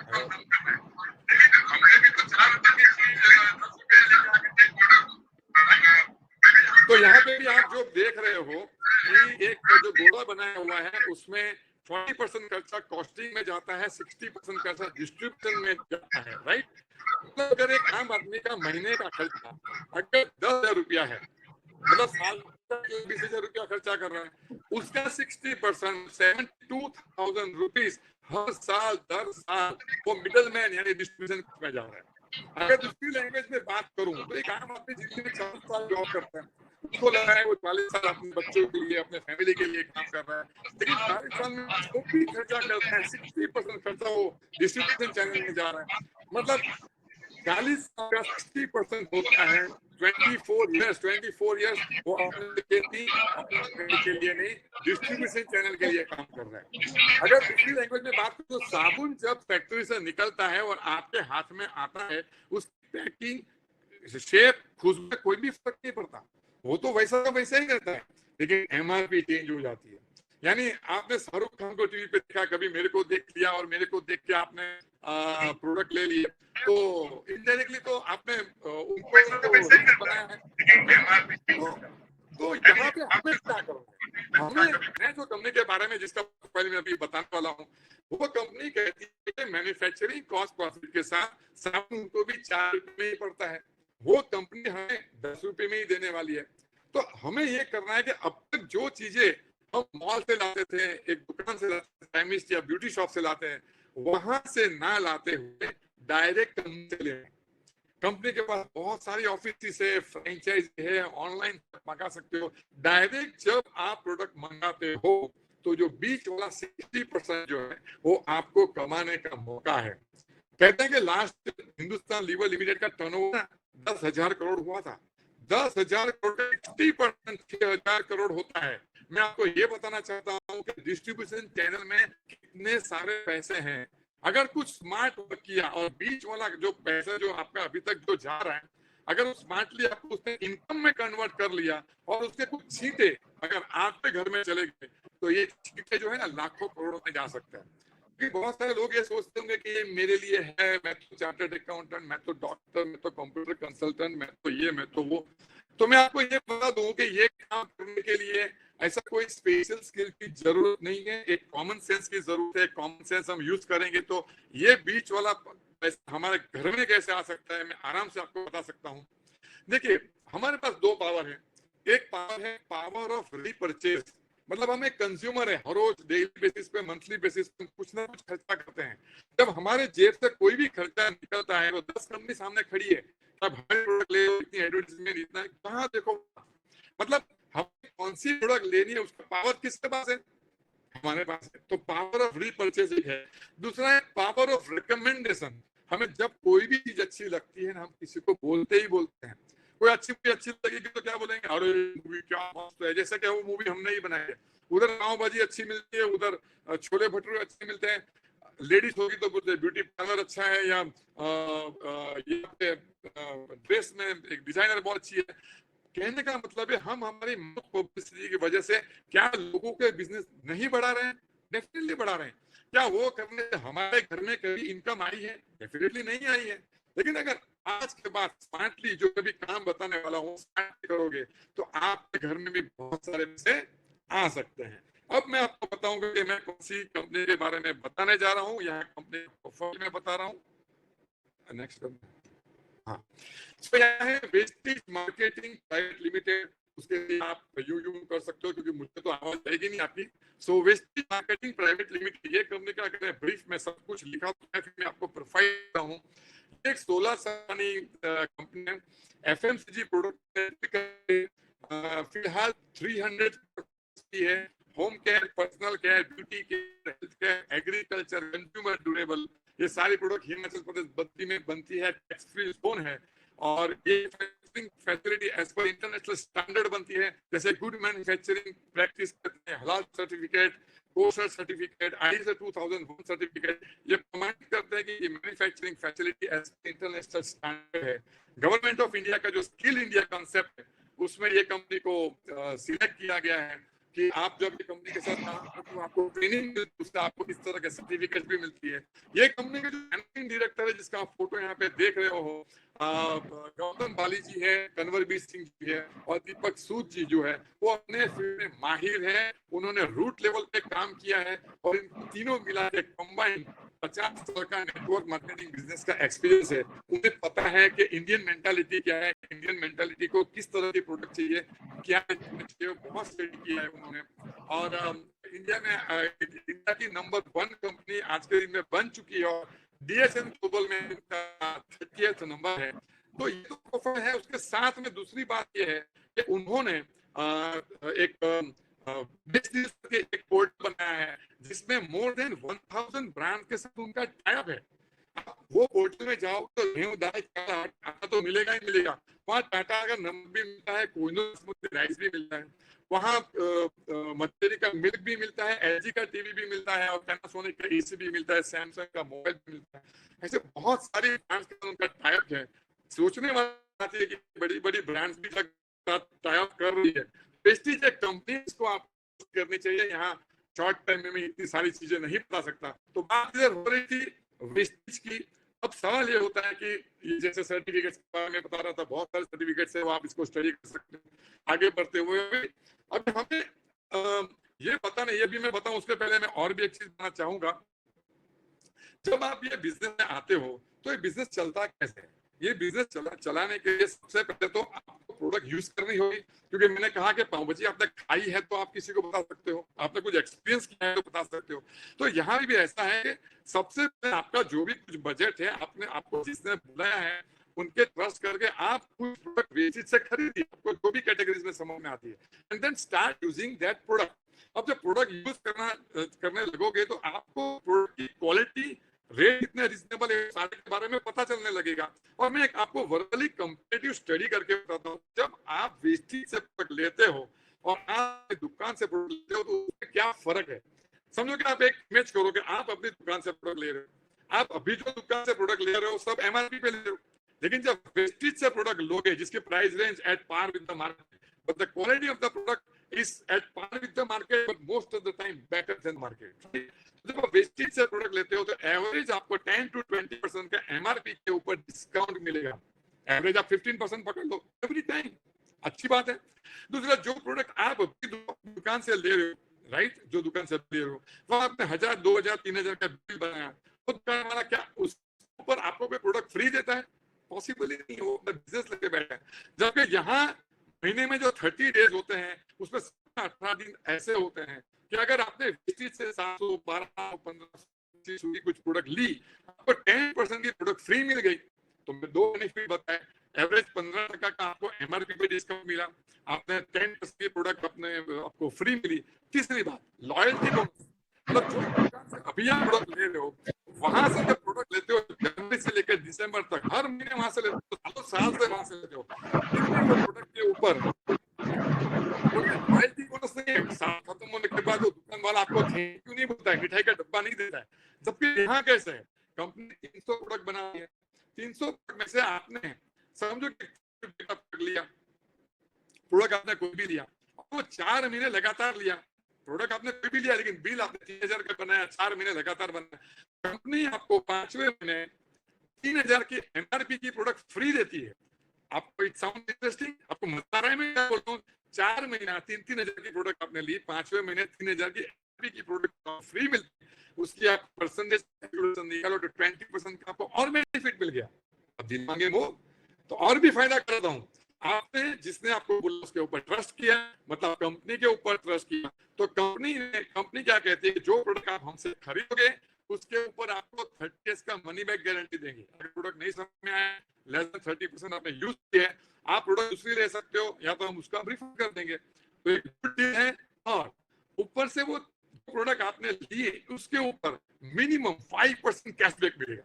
तो यहाँ पे भी आप जो देख रहे हो कि एक जो गोला बनाया हुआ है उसमें 40% खर्चा कॉस्टिंग में जाता है, 60% खर्चा डिस्ट्रीब्यूशन में जाता है, राइट। मतलब अगर एक आम आदमी का महीने का खर्चा अगर 10,000 रुपया है, मतलब साल 20,000 रुपया खर्चा कर रहा है, उसका 60% 72,000 रुपीज हर साल दर साल वो मिडल मैन यानी डिस्ट्रीब्यूशन में जा रहा है। अगर दूसरी लैंग्वेज में बात करूं तो एक आम आदमी जिंदगी में 40 साल जॉब करता है, उसको लगा है वो 40 साल अपने बच्चों के लिए, अपने फैमिली के लिए काम कर रहा है, लेकिन 40 साल में जो भी खर्चा करता है 60% खर्चा वो डिस्ट्रीब्यूशन चैनल में जा रहा है। मतलब 40 का 60% होता है 24 इयर्स वो अपने के लिए नहीं, डिस्ट्रीब्यूशन चैनल के लिए काम कर रहा है। अगर दूसरी लैंग्वेज में बात करें तो साबुन जब फैक्ट्री से निकलता है और आपके हाथ में आता है, उस पैकिंग शेप खुशबू में कोई भी फर्क नहीं पड़ता, वो तो वैसा ही रहता है, लेकिन MRP चेंज हो जाती है। यानी आपने शाहरुख खान को टीवी पे देखा, कभी मेरे को देख लिया और मेरे को देख के आपने प्रोडक्ट ले लिए, तो इनडायरेक्टली तो आपने उनको रीच बनाया है। तो यहाँ पे हमें क्या करना है? मैं जो कंपनी के बारे में जिसका पहले मैं अभी बताने वाला हूँ, वो कंपनी कहती है कि मैन्युफैक्चरिंग कॉस्ट प्रॉफिट के साथ साबुन उनको भी 4 रुपए में ही पड़ता है, वो कंपनी हमें 10 रुपए में ही देने वाली है। तो हमें ये करना है कि अब तक जो चीजें हम मॉल से लाते थे, एक दुकान से लाते थे, केमिस्ट या ब्यूटी शॉप से लाते हैं, वहां से ना लाते हुए डायरेक्ट कंपनी से लें। कंपनी के पास बहुत सारी ऑफिस है, फ्रेंचाइज है, ऑनलाइन मंगा सकते हो। डायरेक्ट जब आप प्रोडक्ट मंगाते हो तो जो बीच वाला 60% जो है वो आपको कमाने का मौका है। कहते हैं कि लास्ट हिंदुस्तान लीवर लिमिटेड का टर्नओवर 10,000 करोड़ हुआ था। 10,000 करोड़ का 60% 6,000 करोड़ होता है। मैं आपको ये बताना चाहता हूँ कि डिस्ट्रीब्यूशन चैनल में कितने सारे पैसे हैं। अगर कुछ स्मार्ट वर्क किया और बीच वाला जो पैसा जो आपका अभी तक जो जा रहा है, अगर स्मार्टली आपको उसने इनकम में कन्वर्ट कर लिया और उसके कुछ छींटे अगर आपके घर में चले गए, तो ये छींटे जो है ना लाखों करोड़ों में जा सकता है। क्योंकि बहुत सारे लोग ये सोचते होंगे कि ये मेरे लिए है, मैं तो चार्टर्ड अकाउंटेंट, मैं तो डॉक्टर, मैं तो कंप्यूटर कंसल्टेंट, मैं तो ये, मैं तो वो। तो मैं आपको ये बता दूं कि ये काम करने के लिए ऐसा कोई स्पेशल स्किल की जरूरत नहीं है, एक कॉमन सेंस की जरूरत है। कॉमन सेंस हम यूज करेंगे तो ये बीच वाला पैसा हमारे घर में कैसे आ सकता है, मैं आराम से आपको बता सकता हूँ। देखिए, हमारे पास 2 पावर है। एक पावर है पावर ऑफ रीपरचेज, मतलब हम एक कंज्यूमर है, हर रोज डेली बेसिस पे, मंथली बेसिस पे कुछ ना कुछ खर्चा करते हैं। जब हमारे जेब से कोई भी खर्चा निकलता है, वो 10 कंपनी सामने खड़ी है, तब हमें प्रोडक्ट ले लो, इतनी एडवर्टाइजमेंट, इतना, कहाँ देखो, मतलब हमें कौन सी प्रोडक्ट लेनी है उसका पावर किसके पास है? हमारे पास है। तो पावर ऑफ रीपरचेजिंग है। दूसरा है पावर ऑफ रिकमेंडेशन। हमें जब कोई भी चीज अच्छी लगती है ना, हम किसी को बोलते ही बोलते हैं। कोई अच्छी लगेगी तो क्या बोलेंगे, अरे मूवी क्या मस्त है, जैसे कि वो मूवी हमने ही बनाई है। उधर पाव भाजी अच्छी मिलती है, उधर छोले भटूरे अच्छे मिलते हैं। लेडीज होगी तो बोलते ब्यूटी पार्लर अच्छा है, या ये ड्रेस में एक डिजाइनर बहुत अच्छी है। कहने का मतलब है हम हमारी पब्लिसिटी की वजह से क्या लोगों के बिजनेस नहीं बढ़ा रहे हैं? डेफिनेटली बढ़ा रहे हैं। क्या वो करने से हमारे घर में कभी इनकम आई है? डेफिनेटली नहीं आई है। लेकिन अगर आज के बाद स्मार्टली जो कभी काम बताने वाला हूँ स्मार्टली करोगे तो आपके घर में भी बहुत सारे पैसे आ सकते हैं। अब मैं आपको बताऊंगा कि मैं कौन सी कंपनी के बारे में बताने जा रहा हूँ। यहाँ कंपनी प्रोफाइल में बता रहा हूँ। नेक्स्ट, हाँ, तो यहाँ है वेस्टेज मार्केटिंग प्राइवेट लिमिटेड। उसके लिए आप यू कर सकते हो क्योंकि मुझे तो आवाज आएगी नहीं आपकी। सो वेस्टेज मार्केटिंग प्राइवेट लिमिटेड ये कंपनी का अगर ब्रीफ में सब कुछ लिखा तो मैं आपको प्रोफाइल देता हूँ। एक 16 साल कंपनी है, एफएमसीजी प्रोडक्ट फिलहाल 300 की है। Home care, personal care, beauty care, health care, agriculture, consumer durable, ये सारी प्रोडक्ट हिमाचल प्रदेश बद्दी में बनती है। टैक्स फ्री जोन है और ये फैसिलिटी एज पर इंटरनेशनल स्टैंडर्ड बनती है, जैसे गुड मैन्युफैक्चरिंग प्रैक्टिस करते हैं, हलाल certificate, kosher certificate, ISO 2001 certificate, ये प्रमाणित करते हैं कि ये manufacturing facility as international standard है। गवर्नमेंट ऑफ इंडिया का जो स्किल इंडिया कॉन्सेप्ट है उसमें ये कंपनी को सिलेक्ट किया गया है कि आप जब ये कंपनी के साथ काम करते हो आपको ट्रेनिंग मिलती है, उससे आपको इस तरह के सर्टिफिकेट भी मिलती है। ये कंपनी के जो मैनेजिंग डायरेक्टर है जिसका आप फोटो यहाँ पे देख रहे हो, गौतम बाली जी है, कन्वरबीर सिंह जी है और दीपक सूद जी जो है वो अपने फील्ड में माहिर है। उन्होंने रूट लेवल पे काम किया है और इन तीनों मिला के कंबाइंड 50 साल का नेटवर्क मार्केटिंग बिजनेस का एक्सपीरियंस है। उन्हें पता है कि इंडियन मेंटालिटी क्या है, इंडियन मेंटालिटी को किस तरह के प्रोडक्ट चाहिए, क्या चाहिए, बहुत स्टडी किया है उन्होंने। और इंडिया में इंडिया की नंबर 1 कंपनी आज के दिन में बन चुकी है और डीएसएन ग्लोबल में 30th नंबर है। तो ये तो प्रोफाइल है। उसके साथ में दूसरी बात ये है कि उन्होंने एक बिजनेस के एक पोर्टल बनाया है जिसमें मोर देन 1000 ब्रांड के साथ उनका टाइप है। वो पोर्टल में जाओ तो गेहूं दाल आटा तो मिलेगा ही मिलेगा। वहाँ टाटा का नमक भी मिलता है, कोहिनूर राइस भी मिलता है, वहाँ मटेरी का मिल्क भी मिलता है, एलजी का टीवी भी मिलता है और पैनासोनिक का एसी भी मिलता है, सैमसंग का मोबाइल भी मिलता है। ऐसे बहुत सारी ब्रांड्स का उनका टाइप है। सोचने वाली बात है कि बड़ी बड़ी ब्रांड्स भी टाइप कर रही है। प्रेस्टीज एक कंपनी इसको आप करनी चाहिए। यहाँ शॉर्ट टाइम में मैं इतनी सारी चीजें नहीं बता सकता। तो बात इधर हो रही थी वेस्टेज की। अब सवाल ये होता है कि ये जैसे सर्टिफिकेट्स के बारे में बता रहा था, बहुत सारे सर्टिफिकेट्स है, वो आप इसको स्टडी कर सकते हैं आगे बढ़ते हुए। अब हमें ये पता नहीं, ये भी मैं बताऊं उसके पहले मैं और भी एक चीज बताना चाहूंगा। जब आप ये बिजनेस में आते हो तो ये बिजनेस चलता कैसे है? ये बिजनेस चलाने के लिए सबसे पहले तो आपको प्रोडक्ट यूज करनी होगी, क्योंकि मैंने कहा कि पाव भाजी आपने खाई है तो आप किसी को बता सकते हो, आपने कुछ एक्सपीरियंस किया है तो बता सकते हो। तो यहाँ भी ऐसा है कि सबसे पहले आपका जो भी कुछ बजट है, आपने आपको जिसने बुलाया है उनके ट्रस्ट करके आप कुछ प्रोडक्ट वेस्टेज से खरीदिए, आपको जो भी कैटेगरीज में समझ में आती है, and then start using that product. अब जब प्रोडक्ट यूज करने लगोगे तो आपको प्रोडक्ट की क्वालिटी, रेट कितने रिजनेबल है सारे के बारे में पता चलने लगेगा। और मैं एक आपको वर्बली कंपैरेटिव स्टडी करके बताता हूँ। जब आप वेस्टेज से प्रोडक्ट लेते हो और आप दुकान से प्रोडक्ट लेते हो तो उसमें क्या फर्क है। समझो कि आप एक इमेज करो कि आप अपनी दुकान से प्रोडक्ट ले रहे हो, आप अभी जो दुकान से प्रोडक्ट ले रहे हो सब एमआरपी पे ले रहे हो, लेकिन जब वेस्टेज से प्रोडक्ट लोगे जिसकी price range at par with the market, but the quality of the product is at par with the market, but most of the time better than market. जब आप वेस्टेज से प्रोडक्ट लेते हो तो एवरेज आपको 10 to 20% का एमआरपी के ऊपर डिस्काउंट मिलेगा। एवरेज आप 15% पकड़ लो एवरी टाइम, अच्छी बात है। दूसरा, जो प्रोडक्ट आप अपनी दुकान से ले रहे हो, राइट, जो दुकान से ले रहे हो वहां आपने 1000, 2000, 3000 का बिल बनाया, तो दुकान वाला क्या उस ऊपर आपको कोई प्रोडक्ट फ्री देता है? पॉसिबल ही नहीं, वो बिजनेस लेके बैठा है। जबकि यहाँ महीने में जो 30 डेज होते हैं उसमें 18 दिन ऐसे होते हैं कि अगर आपने वेस्टेज से 700, 1200, 1500 की कुछ प्रोडक्ट ली, आपको 10% की प्रोडक्ट फ्री मिल गई। तो मैं दो बेनिफिट बताए, एवरेज 15% का आपको एमआरपी पे डिस्काउंट मिला, आपने 10% की प्रोडक्ट आपको फ्री मिली। तीसरी बात, लॉयल्टी बोनस। मतलब जो दुकान से अभी आप प्रोडक्ट ले रहे हो, वहां से जब प्रोडक्ट लेते हो जनवरी से लेकर दिसंबर तक हर महीने वहां से लेते हो, साल से वहां से लेते हो, प्रोडक्ट के ऊपर लॉयल्टी बोनस नहीं है। साल खत्म होने के बाद वो दुकान वाला आपको थैंक यू नहीं बोलता है, मिठाई का डब्बा नहीं देता है। जबकि यहाँ कैसे है, कंपनी 300 प्रोडक्ट बना रही है, 300 में से आपने समझो कि लिया प्रोडक्ट, आपने कोई भी लिया, वो 4 महीने लगातार लिया, प्रोडक्ट आपने कोई भी लिया लेकिन बिल आपने 3000 का बनाया, 4 महीने लगातार बनाया, कंपनी आपको 5वें महीने 3000 की एमआरपी की प्रोडक्ट फ्री देती है। आपको इट साउंड इंटरेस्टिंग? आपको मजा आ रहा है मैं क्या बोलता हूँ? 4 महीना 3-3000 की प्रोडक्ट आपने ली, 5वें महीने 3000 की एमआरपी की प्रोडक्ट फ्री मिलती है, उसकी आप परसेंटेज निकालो तो 20% का आपको और बेनिफिट मिल गया। अब दिन मांगे मोह, तो और भी फायदा करता हूँ। आपने जिसने आपको बोला उसके ऊपर ट्रस्ट किया, मतलब कंपनी के ऊपर ट्रस्ट किया, तो कंपनी क्या कहती है, जो प्रोडक्ट आप हमसे खरीदोगे उसके ऊपर आपको 30 डेज का मनी बैक गारंटी देंगे। अगर प्रोडक्ट नहीं समझ में आया, लेस देन 30% आपने यूज किया है, आप प्रोडक्ट दूसरी ले सकते हो या तो हम उसका रिफंड कर देंगे। तो एक गुड डील है। और ऊपर से वो प्रोडक्ट आपने लिए उसके ऊपर मिनिमम 5% कैशबैक मिलेगा।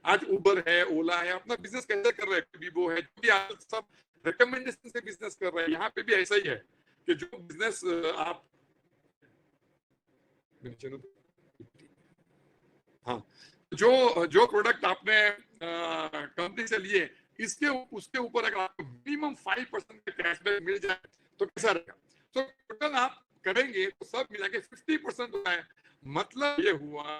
आज उबर है, ओला है, अपना बिजनेस कैसे कर रहे हैं, वीवो है, जो भी आज सब रिकमेंडेशन से बिजनेस कर रहे हैं, यहाँ पे भी ऐसा ही है कि जो बिजनेस आप हाँ, जो प्रोडक्ट आपने कंपनी से लिए इसके उसके ऊपर अगर आपको मिनिमम 5% का कैशबैक मिल जाए तो कैसा रहेगा? तो टोटल आप करेंगे तो सब मिला के 50% होता है। मतलब ये हुआ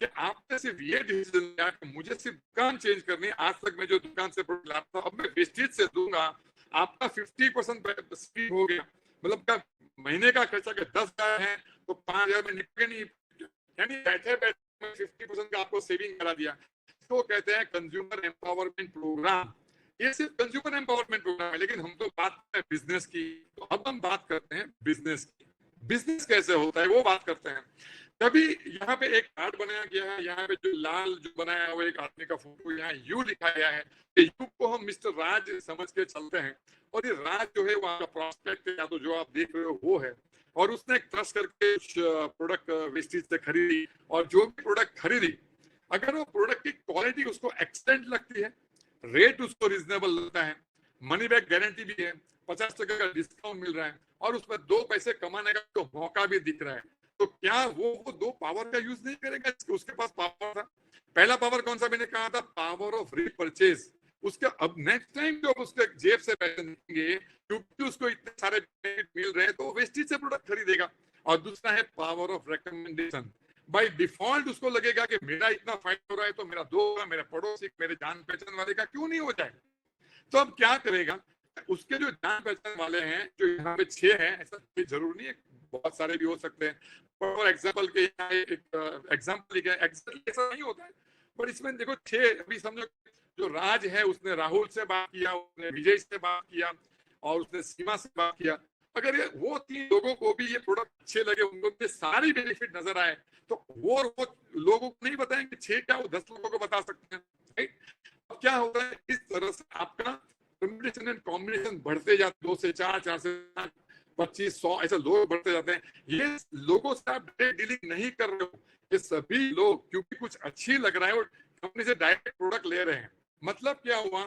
कि आपने सिर्फ ये डिसीजन लिया कि मुझे सिर्फ दुकान चेंज करनी है। आज तक मैं जो दुकान से प्रोडक्ट लाता अब मैं वेस्टेज से दूंगा, आपका 50% स्पीड हो गया। मतलब का महीने का खर्चा के 10,000 है तो 5,000 में निकले नहीं, यानी बैठे बैठे 50% का आपको सेविंग करा दिया। तो कहते हैं कंज्यूमर एम्पावरमेंट प्रोग्राम। ये सिर्फ कंज्यूमर एम्पावरमेंट प्रोग्राम है, लेकिन हम तो बात करते हैं बिजनेस की, तो अब हम बात करते हैं बिजनेस की। बिजनेस कैसे होता है वो बात करते हैं। तभी यहाँ पे एक कार्ड बनाया गया है, यहाँ पे जो लाल जो बनाया है वो एक आदमी का फोटो, यहाँ यू लिखा गया है। यू को हम मिस्टर राज समझ के चलते हैं, और ये राज जो है वो आपका प्रॉस्पेक्ट है, या तो जो आप देख रहे हो वो है। और उसने ट्रस्ट करके प्रोडक्ट वेस्टेज से खरीदी, और जो भी प्रोडक्ट खरीदी अगर वो प्रोडक्ट की क्वालिटी उसको एक्सलेंट लगती है, रेट उसको रिजनेबल लगता है, मनी बैक गारंटी भी है, 50% का डिस्काउंट मिल रहा है, और उसमें 2 पैसे कमाने का तो मौका भी दिख रहा है, तो क्या वो 2 पावर का यूज नहीं करेगा? उसके पास पावर था। पहला पावर कौन सा मैंने कहा था? Power of repurchase. उसके अब नेक्स्ट टाइम जब उसके जेब से पैसे निकलेंगे, क्योंकि उसको इतने सारे बेनिफिट मिल रहे हैं, तो वेस्टेज से प्रोडक्ट खरीदेगा। और दूसरा है power of recommendation. By default उसको लगेगा कि मेरा इतना फायदा हो रहा है तो मेरा दोस्त, मेरे पड़ोसी, मेरे जान पहचान वाले का क्यों नहीं हो जाए। तो अब क्या करेगा, उसके जो जान पहचान वाले हैं, जो यहाँ पे 6 हैं, ऐसा कोई जरूर नहीं है, बहुत सारे भी हो सकते हैं। फॉर एग्जाम्पल के यहाँ एक एग्जाम्पल लिखा है, एग्जैक्टली ऐसा नहीं होता है, पर इसमें देखो 6, अभी समझो जो राज है उसने राहुल से बात किया, उसने विजय से बात किया और उसने सीमा से बात किया। अगर ये वो 3 लोगों को भी ये प्रोडक्ट अच्छे लगे, उनको भी सारी बेनिफिट नजर आए, तो वो लोगों को नहीं बताएंगे 6 क्या, वो 10 लोगों को बता सकते हैं, राइट। अब क्या होता है, इस तरह से आपका कॉम्बिनेशन एंड कॉम्बिनेशन बढ़ते जाते, 2 से 4, 4 से 5, 25, 100 ऐसे लोग बढ़ते जाते हैं। ये लोगों से आप डायरेक्ट डीलिंग नहीं कर रहे हो, ये सभी लोग क्योंकि कुछ अच्छी लग रहा है और कंपनी से डायरेक्ट प्रोडक्ट ले रहे हैं। मतलब क्या हुआ,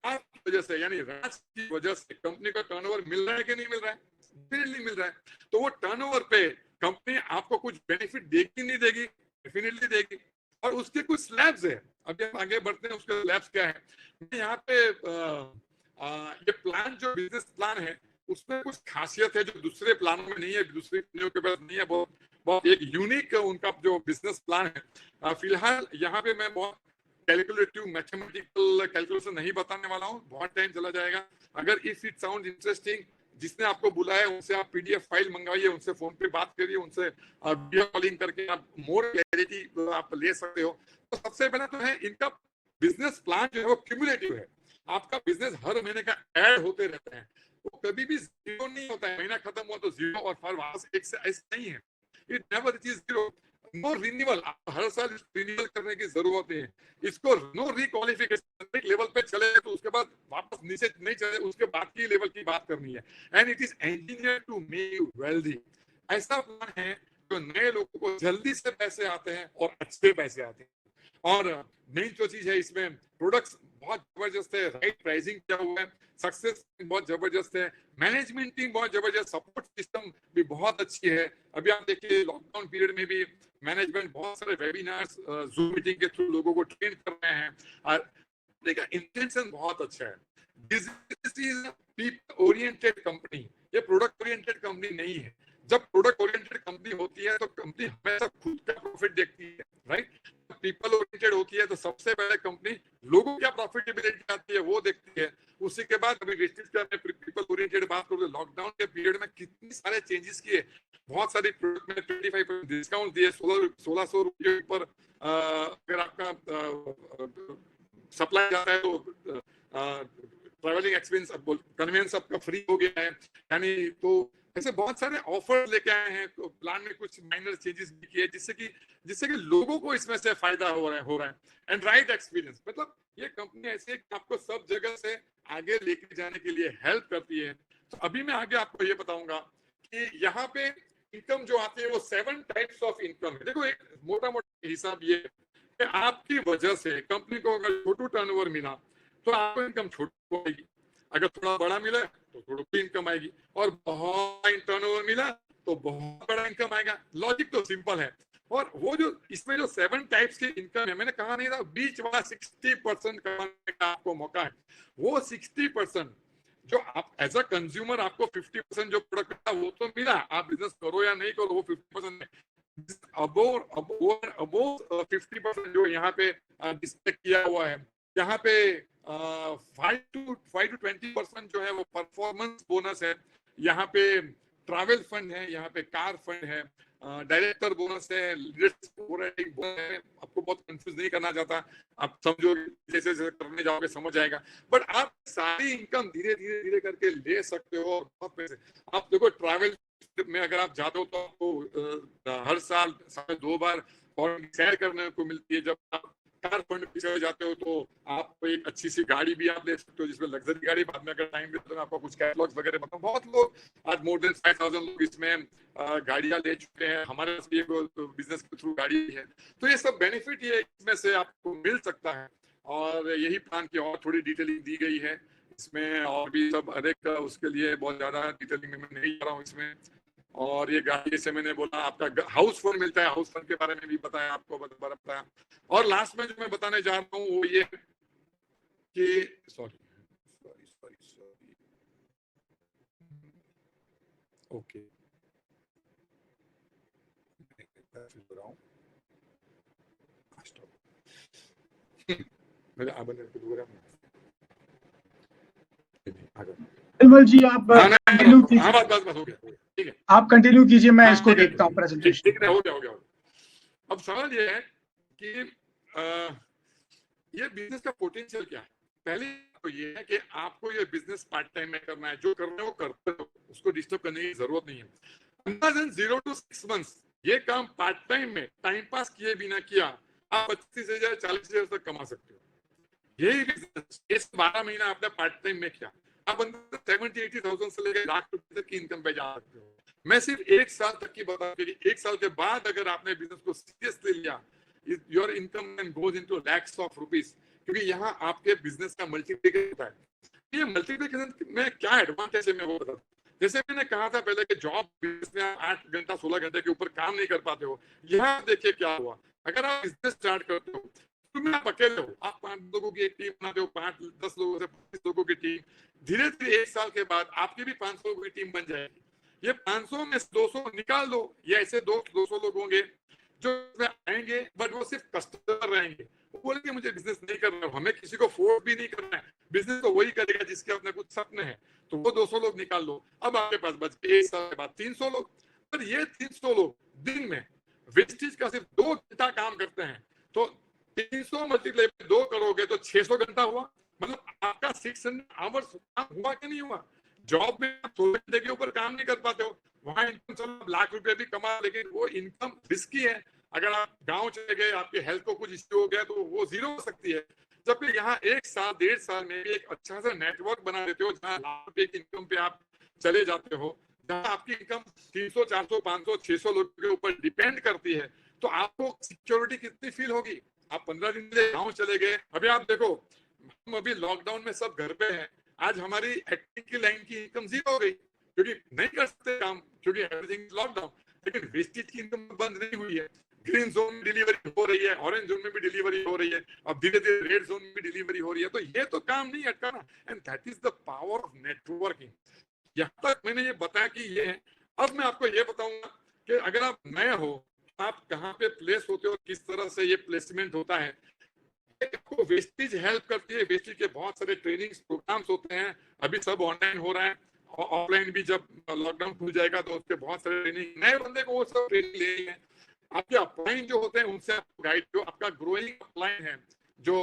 आपकी वजह से यानी राज की वजह से कंपनी का टर्नओवर मिल रहा है कि नहीं मिल रहा है, डेफिनेटली मिल रहा है। तो वो टर्नओवर पे कंपनी आपको कुछ बेनिफिट देगी नहीं देगी, डेफिनेटली देगी। और उसके कुछ स्लैब्स है, अभी हम आगे बढ़ते हैं, उसके स्लैब्स क्या है। यहाँ पे ये प्लान जो बिजनेस प्लान है उसमें कुछ खासियत है जो दूसरे प्लानों में नहीं है, दूसरी कंपनियों के पास नहीं है। बहुत बहुत एक यूनिक उनका जो बिजनेस प्लान है। फिलहाल यहाँ पे मैं बहुत कैलकुलेटिव मैथमेटिकल कैलकुलेशन नहीं बताने वाला हूँ, बहुत टाइम चला जाएगा। अगर इफ इट साउंड इंटरेस्टिंग, जिसने आपको बुलाया उनसे आप पीडीएफ फाइल मंगवाइए, उनसे फोन पे बात करिए, उनसे वीडियो कॉलिंग करके आप मोर क्लैरिटी आप ले सकते हो। तो सबसे पहले तो है इनका बिजनेस प्लान जो है वो क्यूमुलेटिव है। आपका बिजनेस हर महीने का ऐड होते रहते हैं, वो कभी भी जीरो नहीं होता है। महीना खत्म हुआ तो जीरो और फिर वापस एक से ऐसा नहीं है, it never is zero. No renewal, हर साल रिन्यूअल करने की जरूरत है। इसको नो रिक्वालिफिकेशन, एक लेवल पे चले तो उसके बाद वापस नीचे नहीं चले, उसके बाद की लेवल की बात करनी है। And it is engineer to make you wealthy. ऐसा प्लान है जो नए लोगों को जल्दी से पैसे आते हैं और अच्छे पैसे आते हैं। और मेन जो चीज है इसमें, प्रोडक्ट्स बहुत जबरदस्त है, राइट प्राइसिंग किया हुआ है, सक्सेस बहुत जबरदस्त है, मैनेजमेंट टीम बहुत जबरदस्त, सपोर्ट सिस्टम भी बहुत अच्छी है। अभी आप देखिए लॉकडाउन पीरियड में भी मैनेजमेंट बहुत सारे वेबिनार्स जूम मीटिंग के थ्रू लोगों को ट्रेन कर रहे हैं और देखा इंटेंशन बहुत अच्छा है। This is people oriented company, ये प्रोडक्ट ओरिएंटेड कंपनी नहीं है। जब प्रोडक्ट ओरिएंटेड कंपनी होती है तो कंपनी हमेशा खुद का प्रॉफिट देखती है, राइट। पीपल ओरिएंटेड होती है तो सबसे पहले कंपनी लोगों क्या प्रॉफिटेबिलिटी आती है वो देखती है, उसी के बाद अभी पीपल ओरिएंटेड बात करूँ, लॉकडाउन के पीरियड में कितनी सारे चेंजेस किए, बहुत सारी प्रोडक्ट में 25% डिस्काउंट दिए, 1600 रुपये ऊपर अगर आपका सप्लाई जाता है तो ट्रैवलिंग एक्सपेंस कन्वेंस आपका फ्री हो गया है। यानी तो ऐसे बहुत सारे ऑफर लेके आए हैं, तो प्लान में कुछ माइनर चेंजेस भी किए जिससे कि लोगों को इसमें से फायदा हो रहा है। एंड राइट एक्सपीरियंस, मतलब ये कंपनी ऐसी है कि आपको सब जगह से आगे लेके जाने के लिए हेल्प करती है। तो अभी मैं आगे आपको ये बताऊंगा कि यहाँ पे इनकम जो आती है वो 7 टाइप्स ऑफ इनकम है। देखो एक मोटा मोटा हिसाब ये है कि आपकी वजह से कंपनी को अगर छोटू टर्नओवर मिला तो आपको इनकम छोटी आएगी, अगर थोड़ा बड़ा मिला तो थोड़ी इनकम आएगी, और बहुत टर्नओवर मिला तो बहुत बड़ा इनकम आएगा। लॉजिक तो सिंपल है। और वो जो इसमें जो 7 टाइप्स की इनकम है, मैंने कहा नहीं था बीच वाला 60% कमाने का आपको मौका है, वो 60% जो आप एज अ कंज्यूमर आपको 50% जो प्रोडक्ट मिला वो तो मिला, आप बिजनेस करो या नहीं करो वो 50% अबोव 50% जो यहाँ पे डिस्प्ले किया हुआ है, यहाँ पे 5 to 20% जो है वो परफॉर्मेंस बोनस है, यहाँ पे ट्रैवल फंड है, यहाँ पे कार फंड है, डायरेक्टर बोनस है, लीडरशिप बोनस है। आपको बहुत कंफ्यूज नहीं करना चाहता, आप समझो जैसे जैसे करने जाओगे समझ आएगा। बट आप सारी इनकम धीरे धीरे धीरे करके ले सकते हो और बहुत पैसे। आप देखो ट्रैवल में अगर आप जाते हो तो आपको हर साल 2 बार और सैर करने को मिलती है। जब आप कार फंड पे चले जाते हो तो आप एक अच्छी सी गाड़ी भी आप ले सकते हो, जिसमें लग्जरी गाड़ी, बाद में अगर टाइम मिले तो आपको कुछ कैटलॉग्स वगैरह बताऊं। बहुत लोग आज मोर देन 5000 लोग इसमें गाड़ियां ले चुके हैं, हमारे पास भी एक बिजनेस के थ्रू गाड़ी है। तो ये सब बेनिफिट ये इसमें से आपको मिल सकता है, और यही प्लान की और थोड़ी डिटेलिंग दी गई है इसमें, और भी सब अनेक उसके लिए बहुत ज्यादा डिटेलिंग में मैं नहीं जा रहा हूँ इसमें। और ये गाड़ी जैसे मैंने बोला आपका हाउस फंड मिलता है, हाउस फंड के बारे में भी बताया आपको, बताया। और लास्ट में जो मैं बताने जा रहा हूँ वो ये कि सॉरी ओके कंफ्यूज हो रहा हूँ। मेरे आप बंदे को दूर है निर्मल जी, आप हाँ कंटिन्यू कीजिए। बस हो गया, ठीक है, आप कंटिन्यू कीजिए, मैं हाँ, इसको ठीक है, देखता हूँ प्रेजेंटेशन। ठीक है, हो गया। अब सवाल ये है कि ये बिजनेस का पोटेंशियल क्या है। पहले तो ये है कि आपको ये बिजनेस पार्ट टाइम में करना है, जो करना है वो करते हो, उसको डिस्टर्ब करने की जरूरत नहीं है। अंदाजन 0 to 6 months ये काम पार्ट टाइम में टाइम पास किए बिना किया आप 25,000 40,000 तक कमा सकते हो। यही बिजनेस इस 12 महीना आपने पार्ट टाइम में किया, आप 70-80,000 से लेकर लाख रुपए तक की इनकम पे जा सकते हो। मैं सिर्फ 1 साल तक की बता कि 1 साल के बाद अगर आपने बिजनेस को सीरियसली लिया, your income can goes into lakhs of rupees, क्योंकि यहाँ आपके बिजनेस का मल्टीप्लिकेशन होता है। ये मल्टीप्लिकेशन में क्या एडवांटेज है मैं वो बताता हूँ। जैसे मैंने कहा था पहले कि जॉब बिजनेस में आप 8 घंटा 16 घंटे के ऊपर काम नहीं कर पाते हो, यहाँ देखिए क्या हुआ। अगर आप बिजनेस स्टार्ट करते हो तो आप अकेले हो, आप 5 लोगों की एक टीम बनाते हो, 5-10 लोगों से 25 लोगों की टीम, धीरे धीरे 1 साल के बाद आपकी भी 500 लोगों की टीम बन जाएगी। ये 500 में 200 निकाल दो, ये ऐसे 200 लोग होंगे जो आएंगे, बट वो सिर्फ कस्टमर रहेंगे। वो बोलेंगे मुझे बिजनेस नहीं करना, हमें किसी को फोर्स भी नहीं करना है, बिजनेस तो वही करेगा जिसके अपने कुछ सपने हैं। तो वो 200 लोग निकाल लो, अब आपके पास बच गए 1 साल के बाद 300 लोग। पर ये 300 लोग दिन में वेस्टेज का सिर्फ 2 घंटा काम करते हैं, तो 300 मल्टीप्लाई 2 करोगे तो 600 घंटा हुआ। मतलब आपका 600 आवर्स हुआ कि नहीं हुआ। जॉब में आप 16 घंटे के ऊपर काम नहीं कर पाते हो, वहां इनकम चलो लाख रुपए भी कमा, लेकिन वो इनकम रिस्की है। अगर आप गांव चले गए, आपके हेल्थ को कुछ इश्यू हो गया तो वो जीरो हो सकती है। जबकि यहाँ 1 साल 1.5 साल में भी एक अच्छा सा नेटवर्क बना देते हो, जहाँ लाख रुपए की इनकम पे आप चले जाते हो, जहाँ आपकी इनकम 300 400 500 600 लोगों के ऊपर डिपेंड करती है, तो आपको सिक्योरिटी कितनी फील होगी। आप 15 दिन के लिए गाँव चले गए, अभी आप देखो हम अभी लॉकडाउन में सब घर पे हैं, आज हमारी एक्टिंग की लाइन की इनकम जीरो हो गई, क्योंकि नहीं कर सकते काम, क्योंकि एवरीथिंग लॉकडाउन। लेकिन वेस्टेज की इनकम बंद नहीं हुई है, ग्रीन जोन में डिलीवरी हो रही है, ऑरेंज जोन में भी डिलीवरी हो रही है, अब धीरे धीरे रेड जोन में भी डिलीवरी हो रही है। तो ये तो काम नहीं अटका ना, and that is the power of networking. यहाँ तक मैंने ये बताया कि ये है। अब मैं आपको ये बताऊंगा कि अगर आप नए हो, आप कहाँ पे प्लेस होते हो, किस तरह से ये प्लेसमेंट होता है। आपको वेस्टेज हेल्प करती है, वेस्टेज के बहुत सारे ट्रेनिंग प्रोग्राम्स होते हैं, अभी सब ऑनलाइन हो रहा है, ऑफलाइन भी जब लॉकडाउन खुल जाएगा तो उसके बहुत सारे ट्रेनिंग, नए बंदे को वो सब ट्रेनिंग ले रही है। आपके अपलाइन जो होते हैं उनसे आपको गाइड, जो आपका ग्रोइंग अपलाइन है, जो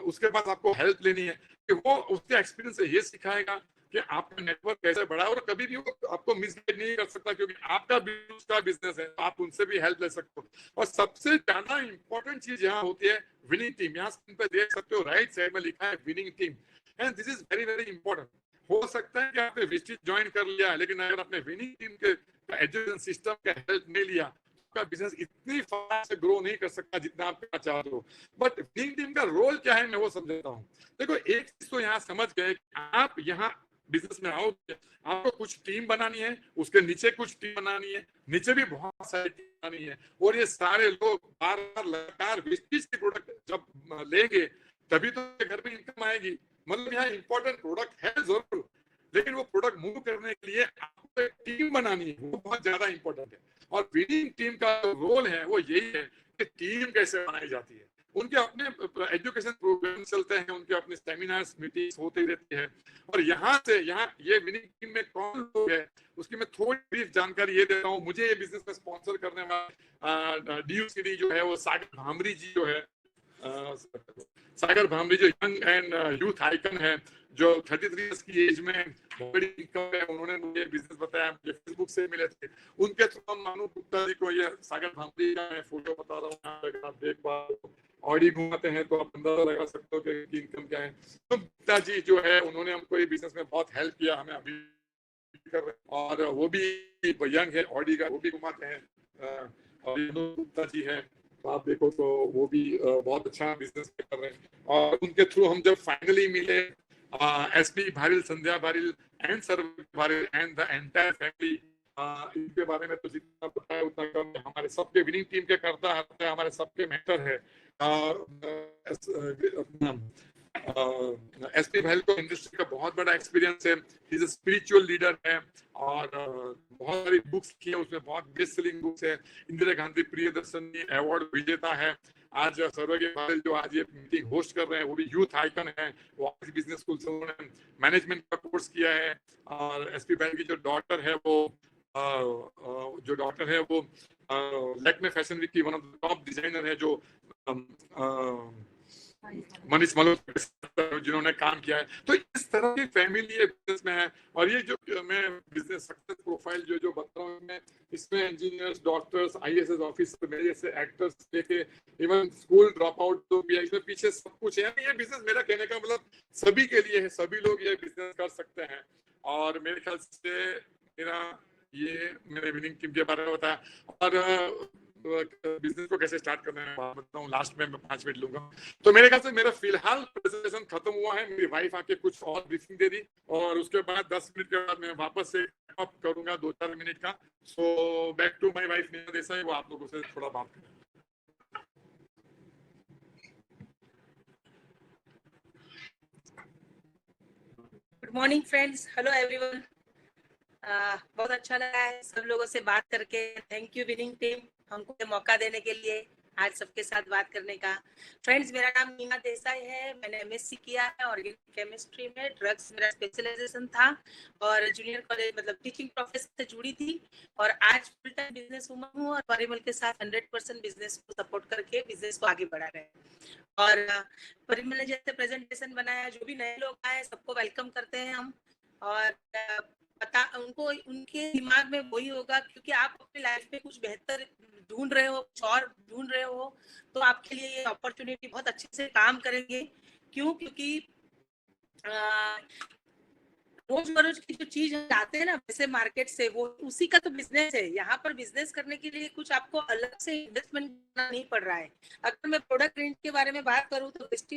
उसके बाद आपको हेल्प लेनी है, कि वो उसके एक्सपीरियंस से ये सिखाएगा कि आपका नेटवर्क कैसे बढ़ा, और कभी भी वो आपको मिसगाइड नहीं कर सकता, क्योंकि आपका बिजनेस है, आप उनसे भी हेल्प ले सकते हो। और सबसे ज्यादा इंपॉर्टेंट चीज यहाँ होती है विनिंग टीम। यहाँ स्क्रीन पे देख सकते हो, राइट साइड में लिखा है winning team, and this is very very important. हो सकता है कि आपने विस्टिज ज्वाइन कर लिया, लेकिन अगर आपने विनिंग टीम के एजुकेशन सिस्टम का हेल्प नहीं लिया, आपका बिजनेस इतनी फास्ट से ग्रो नहीं कर सकता जितना आप करना चाहते हो। बट विनिंग टीम का रोल क्या है मैं वो समझता हूँ। देखो एक चीज तो यहाँ समझ गए, आप यहाँ बिजनेस में आओ, आपको कुछ टीम बनानी है, उसके नीचे कुछ टीम बनानी है, नीचे भी बहुत सारी टीम बनानी है, और ये सारे लोग बार बार लगातार विस्टिज के प्रोडक्ट जब लेंगे तभी तो घर में इनकम आएगी। मतलब यहाँ इंपॉर्टेंट प्रोडक्ट है जरूर, लेकिन वो प्रोडक्ट मूव करने के लिए आपको एक टीम बनानी है, वो बहुत ज्यादा इंपॉर्टेंट है। और विनिंग टीम का रोल है वो यही है कि टीम कैसे बनाई जाती है। उनके अपने एजुकेशन प्रोग्राम चलते हैं, उनके अपने सेमिनार्स मीटिंग्स होते रहते हैं, और यहाँ से यहाँ ये विनिंग टीम में कौन लोग है उसकी मैं थोड़ी ब्रीफ जानकारी ये देता हूँ। मुझे ये बिजनेस में स्पॉन्सर करने वाला DUCD जो है वो सागर भामरी जी जो है, सागर भामरी जो यंग एंड यूथ आइकन है, जो 33 इयर्स की एज में बड़ी इनकम है, उन्होंने मुझे बिजनेस बताया, मुझे फेसबुक से मिले थे, उनके थ्रू हम मानू गुप्ता जी को, ये सागर भामरी का मैं फोटो बता रहा हूँ, अगर आप देख पा रहे हो, ऑडी घुमाते हैं तो आप अंदाजा लगा सकते हो कि इनकम क्या है। तो गुप्ता जी जो है उन्होंने हमको ये बिजनेस में बहुत हेल्प किया, हमें अभी कर रहे हैं, और वो भी यंग है, ऑडी का वो भी घुमाते हैं, और गुप्ता जी है, तो आप देखो तो वो भी बहुत अच्छा बिजनेस कर रहे हैं। और उनके थ्रू हम जब फाइनली मिले, SP Bharil, Sandhya Bharil and sir Bharil and the entire family, इनके बारे में तो जितना पता है उतना कम। हमारे सबके विनिंग टीम के करता है, हमारे सबके मेंटर है एसपी भाई को इंडस्ट्री का बहुत बड़ा एक्सपीरियंस है, he is a spiritual leader है और बहुत सारी बुक्स की है, उसमें बहुत बेस्ट सेलिंग बुक्स है। इंदिरा गांधी प्रियदर्शनी अवार्ड विजेता है। आज सर्वज्ञ बादल जो आज ये मीटिंग होस्ट कर रहे हैं वो भी यूथ आइकन है। वो बिजनेस स्कूल से उन्होंने मैनेजमेंट का कोर्स किया है। और एसपी भाई की जो डॉटर है वो लैक्मे फैशन वीक की one of the top designer है, जो मनीष मल्होत्रा जिन्होंने काम किया है। तो इस तरह की फैमिली है बिजनेस में है। और ये जो मैं बिजनेस सक्सेस प्रोफाइल जो बता रहा हूँ, मैं इसमें इंजीनियर्स, डॉक्टर्स, आईएएस ऑफिसर, मेरे जैसे एक्टर्स लेके इवन स्कूल ड्रॉप आउट लोग भी है, इसमें पीछे सब कुछ है। ये बिजनेस, मेरा कहने का मतलब सभी के लिए है, सभी लोग ये बिजनेस कर सकते हैं। और मेरे ख्याल से मेरे विनिंग टीम के बारे में बताया। और बिजनेस को कैसे स्टार्ट करना है बताता हूँ, लास्ट में मैं 5 मिनट लूंगा। तो मेरे ख्याल से मेरा फिलहाल प्रेजेंटेशन खत्म हुआ है। मेरी वाइफ आके कुछ और ब्रीफिंग दे दी और उसके बाद 10 मिनट के बाद मैं वापस से अप करूंगा 2-4 मिनट का। So back to my wife Neena Desai, वो आप लोगों से थोड़ा बात करें। Good morning friends, hello everyone. बहुत अच्छा लगा है सब लोगों से बात करके। थैंक यू विनिंग टीम, हमको ये मौका देने के लिए आज सबके साथ बात करने का। फ्रेंड्स, मेरा नाम नीना देसाई है। मैंने एमएससी किया है ऑर्गेनिक केमिस्ट्री में, ड्रग्स मेरा स्पेशलाइजेशन था और जूनियर कॉलेज मतलब टीचिंग प्रोफेशन से जुड़ी थी। और आज फुल टाइम बिजनेस वुमन हूँ और परिमल के साथ 100% बिजनेस को सपोर्ट करके बिजनेस को आगे बढ़ा रहे हैं। और परिमल ने जैसे प्रेजेंटेशन बनाया, जो भी नए लोग आए सबको वेलकम करते हैं हम। और पता उनको उनके दिमाग में वही होगा, क्योंकि आप अपनी लाइफ में कुछ बेहतर ढूंढ रहे हो, कुछ और ढूंढ रहे हो, तो आपके लिए ये अपॉर्चुनिटी बहुत अच्छे से काम करेंगे। क्यों? क्योंकि रोज बरोज की जो चीज लाते हैं ना वैसे मार्केट से, वो उसी का तो बिजनेस है। यहाँ पर बिजनेस करने के लिए कुछ आपको अलग से इन्वेस्टमेंट करना नहीं पड़ रहा है। अगर मैं प्रोडक्ट रेंज के बारे में बात करूँ तो इस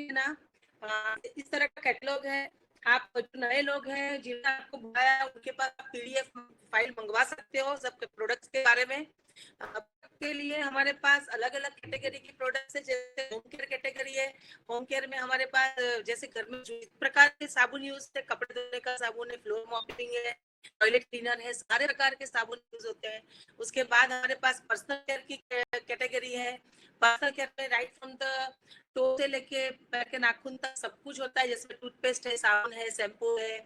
तरह का कैटलॉग है। आप जो नए लोग हैं जिन्हें आपको बुलाया, उनके पास पीडीएफ फाइल मंगवा सकते हो सब प्रोडक्ट्स के बारे में। के लिए हमारे पास अलग अलग कैटेगरी की प्रोडक्ट्स है, जैसे होम केयर कैटेगरी है। होम केयर में हमारे पास जैसे घर में जो प्रकार के साबुन यूज है, कपड़े धोने का साबुन है, फ्लोर मॉपिंग है, टॉयलेट क्लीनर है, सारे प्रकार के साबुन यूज होते हैं। उसके बाद हमारे पास पर्सनल केयर की कैटेगरी है। पर्सनल केयर में राइट फ्रॉम द टो से लेके पैर के नाखून तक सब कुछ होता है, जैसे टूथपेस्ट है, साबुन है, शैम्पू है,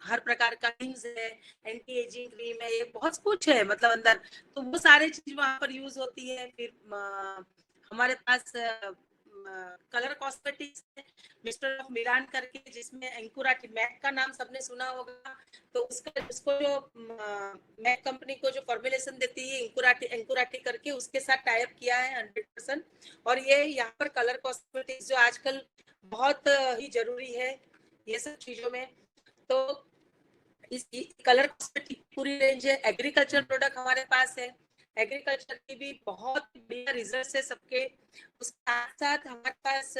हर प्रकार का क्रीम्स है, एंटी एजिंग क्रीम है, ये बहुत कुछ है मतलब अंदर। तो वो सारे चीज वहां पर यूज होती है। फिर हमारे पास कलर कॉस्मेटिक्स है, मिस्टर ऑफ मिलान करके, जिसमें एंकुराटी मैक का नाम सबने सुना होगा। तो उसको जो मैक कंपनी को जो फॉर्मुलेशन देती है एंकुराटी करके, उसके साथ टाई अप किया है 100%। और ये यहाँ पर कलर कॉस्मेटिक्स जो आजकल बहुत ही जरूरी है ये सब चीजों में। तो इस कलर कॉस्मेटिक पूरी रेंज है। एग्रीकल्चर प्रोडक्ट हमारे पास है, एग्रीकल्चर की भी बहुत बढ़िया रिजल्ट है सबके। उसके साथ साथ हमारे पास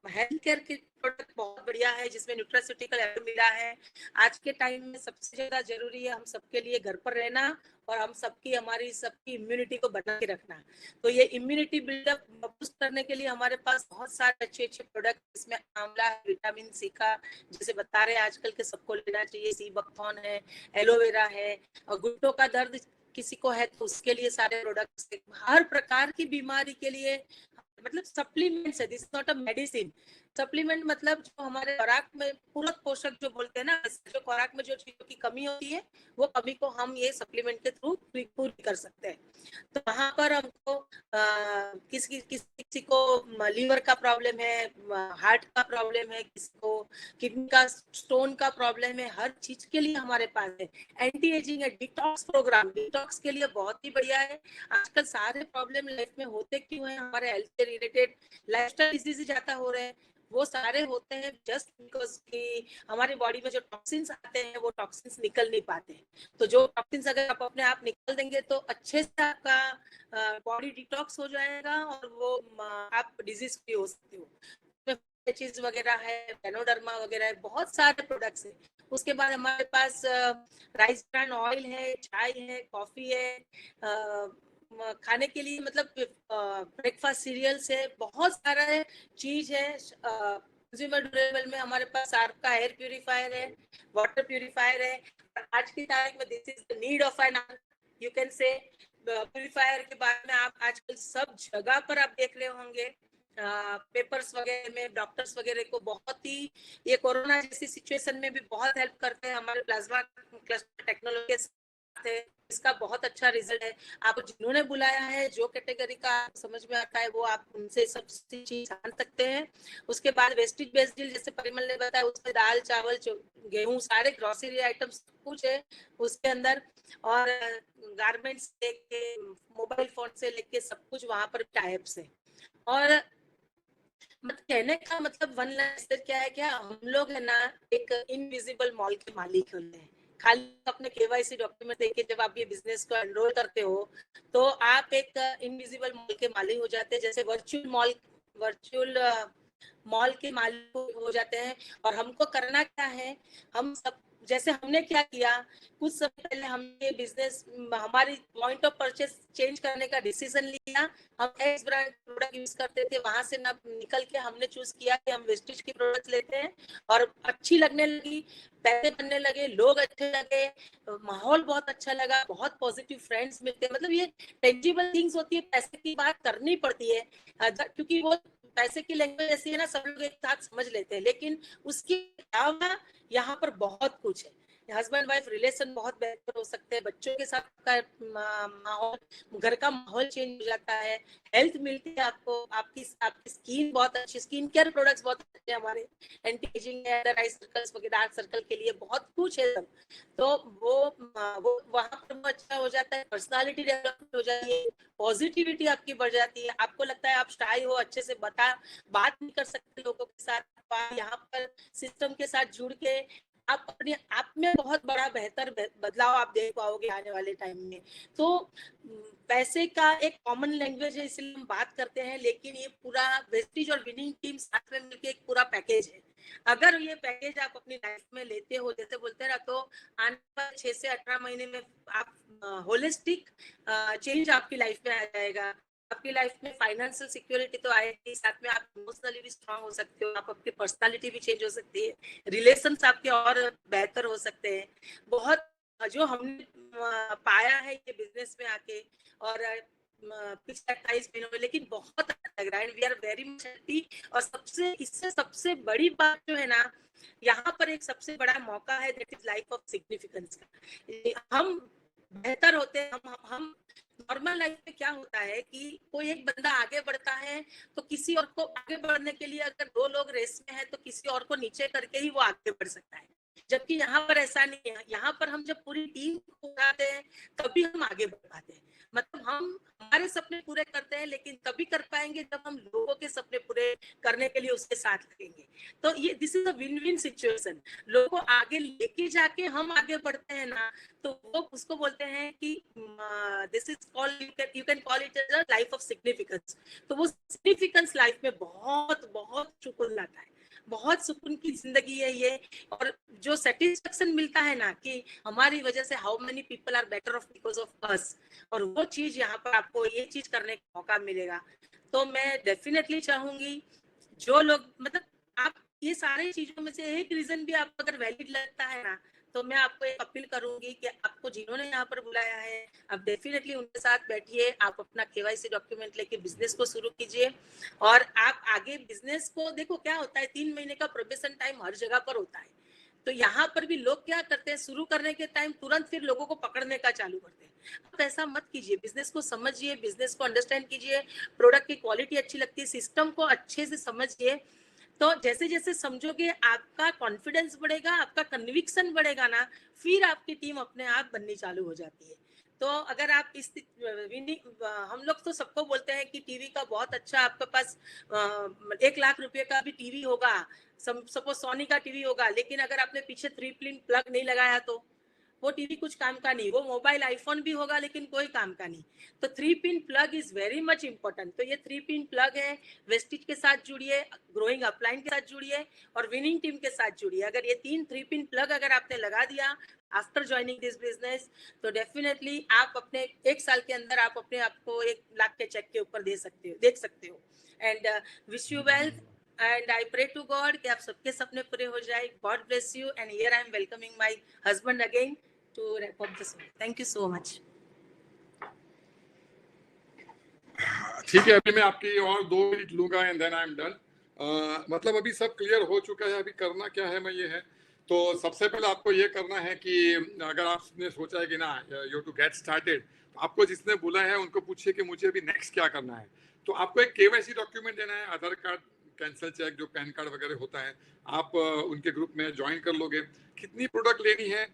हेल्थ केयर के प्रोडक्ट बहुत बढ़िया है, जिसमें न्यूट्रास्यूटिकल मिला है। आज के टाइम में सबसे ज्यादा जरूरी है हम सबके लिए घर पर रहना और हम हमारी सबकी इम्यूनिटी को बना के रखना। तो ये इम्यूनिटी बिल्डअप बूस्ट करने के लिए हमारे पास बहुत सारे अच्छे अच्छे प्रोडक्ट, इसमें आंवला है, विटामिन सी का जैसे बता रहे हैं आजकल के सबको लेना चाहिए, सी बकथॉर्न है, एलोवेरा है, और घुटनों का दर्द किसी को है तो उसके लिए सारे प्रोडक्ट्स, हर प्रकार की बीमारी के लिए मतलब सप्लीमेंट्स है। This is not a medicine. Supplement मतलब जो हमारे खुराक में पूरक पोषक जो बोलते हैं ना, जो खुराक में जो चीजों की कमी होती है वो कमी को हम ये सप्लीमेंट के थ्रू पूरी कर सकते हैं। तो वहां पर हमको किसी को लीवर का प्रॉब्लम है, हार्ट का प्रॉब्लम है, किसी को किडनी का स्टोन का प्रॉब्लम है, हर चीज के लिए हमारे पास है। एंटी एजिंग है, डिटॉक्स प्रोग्राम डिटॉक्स के लिए बहुत ही बढ़िया है। आजकल सारे प्रॉब्लम लाइफ में होते क्यों है, हमारे हेल्थ से रिलेटेड लाइफस्टाइल डिजीज ज्यादा हो रहे हैं, वो सारे होते हैं जस्ट बिकॉज कि हमारी बॉडी में जो टॉक्सिन्स आते हैं वो टॉक्सिन्स निकल नहीं पाते। तो जो टॉक्सिन्स अगर आप अपने आप निकल देंगे तो अच्छे से आपका बॉडी डिटॉक्स हो जाएगा और वो आप डिजीज फ्री हो सकते हो। चीज वगैरह है, पेनोडर्मा वगैरह है, बहुत सारे प्रोडक्ट्स है। उसके बाद हमारे पास राइस ब्रांड ऑयल है, चाय है, कॉफी है, खाने के लिए मतलब ब्रेकफास्ट सीरियल्स है, बहुत सारा चीज है। कंज्यूमर ड्यूरेबल में हमारे पास सार्क का एयर प्यूरिफायर है, वाटर प्यूरिफायर है। आज की तारीख में this is the need of an you can say purifier के बारे में आप आजकल सब जगह पर आप देख रहे होंगे, पेपर्स वगैरह में डॉक्टर्स वगैरह को बहुत ही ये कोरोना जैसी सिचुएशन में भी बहुत हेल्प करते हैं हमारे प्लाज्मा क्लस्टर टेक्नोलॉजी से। इसका बहुत अच्छा रिजल्ट है। आप जिन्होंने बुलाया है, जो कैटेगरी का समझ में आता है वो आप उनसे सब चीज जान सकते हैं। उसके बाद वेस्टेज बेस्ड डील जैसे परिमल ने बताया, उसमें दाल चावल गेहूं सारे ग्रोसरी आइटम्स कुछ है उसके अंदर, और गारमेंट्स लेके मोबाइल फोन से लेके सब कुछ वहां पर टाइप्स है। और कहने का मतलब वन लाइन क्या है, क्या हम लोग है ना एक इनविजिबल मॉल के मालिक होते हैं। खाली अपने केवाईसी डॉक्यूमेंट देके जब आप ये बिजनेस को एनरोल करते हो तो आप एक इनविजिबल मॉल के मालिक हो जाते हैं, जैसे वर्चुअल मॉल के मालिक हो जाते हैं। और हमको करना क्या है, हम सब जैसे हमने क्या किया, कुछ समय पहले हमने बिजनेस हमारी पॉइंट ऑफ परचेस चेंज करने का डिसीजन लिया। हम एक्स ब्रांड प्रोडक्ट यूज करते थे, वहां से ना निकल के हमने चूज किया कि हम वेस्टेज की प्रोडक्ट लेते हैं, और अच्छी लगने लगी, पैसे बनने लगे, लोग अच्छे लगे, माहौल बहुत अच्छा लगा, बहुत पॉजिटिव फ्रेंड्स मिलते हैं। मतलब ये टेंजिबल थिंग्स होती है, पैसे की बात करनी पड़ती है क्योंकि वो पैसे की लैंग्वेज ऐसी है ना, सब लोग एक साथ समझ लेते हैं, लेकिन उसके अलावा यहाँ पर बहुत कुछ है। हस्बैंड वाइफ रिलेशन बहुत बेहतर हो सकते हैं, बच्चों के साथ का माहौल, घर का माहौल चेंज हो जाता है, हेल्थ मिलती है आपको, आपकी स्किन बहुत अच्छी, स्किन केयर प्रोडक्ट्स बहुत अच्छे हैं हमारे, एंटी एजिंग है, अंडर आई सर्कल्स वगैरह, डार्क सर्कल के लिए बहुत कुछ है सब। तो वो वहां पर वो अच्छा हो जाता है, पर्सनालिटी डेवलपमेंट हो जाती है, पॉजिटिविटी आपकी बढ़ जाती है, आपको लगता है आप शाय हो, अच्छे से बात नहीं कर सकते लोगों के साथ, यहाँ पर सिस्टम के साथ जुड़ के आप अपने आप में बहुत बड़ा बेहतर बदलाव आप देख पाओगे आने वाले टाइम में। तो पैसे का एक कॉमन लैंग्वेज है, इसलिए हम बात करते हैं, लेकिन ये पूरा वेस्टेज और विनिंग टीम साथ में मिलकर एक पूरा पैकेज है। अगर ये पैकेज आप अपनी लाइफ में लेते हो, जैसे बोलते हैं ना, तो आने वाले 6 से 18 महीने में आप होलिस्टिक चेंज आपकी लाइफ में आ जाएगा। आपकी लाइफ में फाइनेंशियल सिक्योरिटी तो आएगी, साथ में आप इमोशनली भी स्ट्रांग हो सकते हो, आप आपकी पर्सनालिटी भी चेंज हो सकती है, रिलेशंस आपके और बेहतर हो सकते हैं। बहुत जो हमने पाया है ये बिजनेस में आके और पिछले 28 महीनों में, लेकिन बहुत अच्छा लग रहा है, we are very much happy. और इससे सबसे बड़ी बात जो है ना, यहाँ पर एक सबसे बड़ा मौका है, that is life of significance का। हम बेहतर होते हैं, हम नॉर्मल लाइफ में क्या होता है कि कोई एक बंदा आगे बढ़ता है तो किसी और को आगे बढ़ने के लिए, अगर 2 लोग रेस में है तो किसी और को नीचे करके ही वो आगे बढ़ सकता है, जबकि यहाँ पर ऐसा नहीं है। यहाँ पर हम जब पूरी टीम को उठाते हैं तभी हम आगे बढ़ पाते हैं। मतलब हम हमारे सपने पूरे करते हैं, लेकिन तभी कर पाएंगे जब हम लोगों के सपने पूरे करने के लिए उसके साथ लगेंगे। तो ये this is a win win situation. लोगों को आगे लेके जाके हम आगे बढ़ते हैं ना, तो वो उसको बोलते हैं कि this is called, you can call it as a life of significance. तो वो सिग्निफिकेंस लाइफ में बहुत बहुत सुकून लाता है, बहुत सुकून की जिंदगी है ये। और जो सेटिस्फेक्शन मिलता है ना कि हमारी वजह से how many people are better off because of us, और वो चीज यहाँ पर आपको ये चीज करने का मौका मिलेगा। तो मैं डेफिनेटली चाहूंगी जो लोग, मतलब आप ये सारी चीजों में से एक रीजन भी आपको अगर वैलिड लगता है ना, तो मैं आपको एक अपील करूंगी कि आपको जिन्होंने यहाँ पर बुलाया है, आप डेफिनेटली उनके साथ बैठिए, आप अपना केवाईसी डॉक्यूमेंट लेके बिजनेस को शुरू कीजिए। और आप आगे बिजनेस को देखो, क्या होता है 3 महीने का प्रोबेशन टाइम हर जगह पर होता है, तो यहाँ पर भी लोग क्या करते हैं, शुरू करने के टाइम तुरंत फिर लोगों को पकड़ने का चालू करते हैं। आप ऐसा मत कीजिए, बिजनेस को समझिए, बिजनेस को अंडरस्टैंड कीजिए, प्रोडक्ट की क्वालिटी अच्छी लगती है, सिस्टम को अच्छे से समझिए। तो जैसे जैसे समझोगे आपका कॉन्फिडेंस बढ़ेगा, आपका कन्विक्शन बढ़ेगा ना, फिर आपकी टीम अपने आप बननी चालू हो जाती है। तो अगर आप हम लोग तो सबको बोलते हैं कि टीवी का बहुत अच्छा आपके पास 1 लाख रुपए का भी टीवी होगा, सपोज सोनी का टीवी होगा, लेकिन अगर आपने पीछे 3 पिन प्लग नहीं लगाया तो वो टीवी कुछ काम का नहीं। वो मोबाइल आईफोन भी होगा लेकिन कोई काम का नहीं। तो 3 pin plug is very much important. तो ये 3 पिन प्लग है, वेस्टेज के साथ जुड़िए, ग्रोइंग अपलाइन के साथ जुड़िए और विनिंग टीम के साथ जुड़िए। अगर ये 3 पिन प्लग अगर आपने लगा दिया आफ्टर ज्वाइनिंग दिस बिजनेस, तो डेफिनेटली आप अपने 1 साल के अंदर आप अपने आप को 1 लाख के चेक के ऊपर देख सकते हो। And wish you wealth and I pray to God कि आप सबके सपने पूरे हो जाए. God bless you and here I am welcoming my husband again to wrap up this. Thank you so much. ठीक है, अभी मैं आपकी और 2 मिनट लूंगा and then I am done. मतलब अभी सब क्लियर हो चुका है. अभी करना क्या है मैं ये है, तो सबसे पहले आपको ये करना है कि अगर आपने सोचा है कि ना यू टू गेट स्टार्टेड, तो आपको जिसने बुलाया है उनको पूछिए कि मुझे अभी नेक्स्ट क्या करना है. तो आपको एक केवाईसी डॉक्यूमेंट देना है, आधार कार्ड, कैंसल चेक, जो पैन कार्ड वगैरह होता है. आप उनके ग्रुप में ज्वाइन कर लोगे. कितनी प्रोडक्ट लेनी है,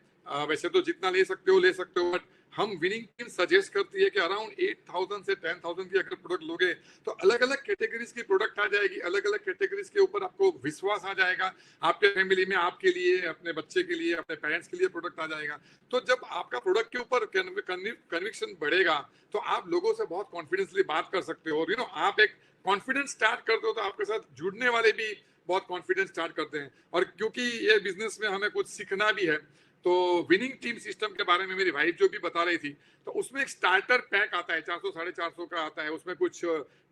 वैसे तो जितना ले सकते हो, बट हम विनिंग टीम सजेस्ट करती है कि अराउंड 8,000 से 10,000 की अगर प्रोडक्ट लोगे तो अलग अलग कैटेगरीज की प्रोडक्ट आ जाएगी. अलग अलग कैटेगरीज के ऊपर आपको विश्वास आ जाएगा. आपके फैमिली में आपके लिए, अपने बच्चे के लिए, अपने पेरेंट्स के लिए प्रोडक्ट आ जाएगा. तो जब आपका प्रोडक्ट के ऊपर कन्विक्शन बढ़ेगा तो आप लोगों से बहुत कॉन्फिडेंसली बात कर सकते हो. और आप एक कॉन्फिडेंस स्टार्ट करते हो तो आपके साथ जुड़ने वाले भी बहुत कॉन्फिडेंस स्टार्ट करते हैं. और क्योंकि ये बिजनेस में हमें कुछ सीखना भी है, तो विनिंग टीम सिस्टम के बारे में मेरी वाइफ जो भी बता रही थी, तो उसमें एक स्टार्टर पैक आता है, 400-450 का आता है. उसमें कुछ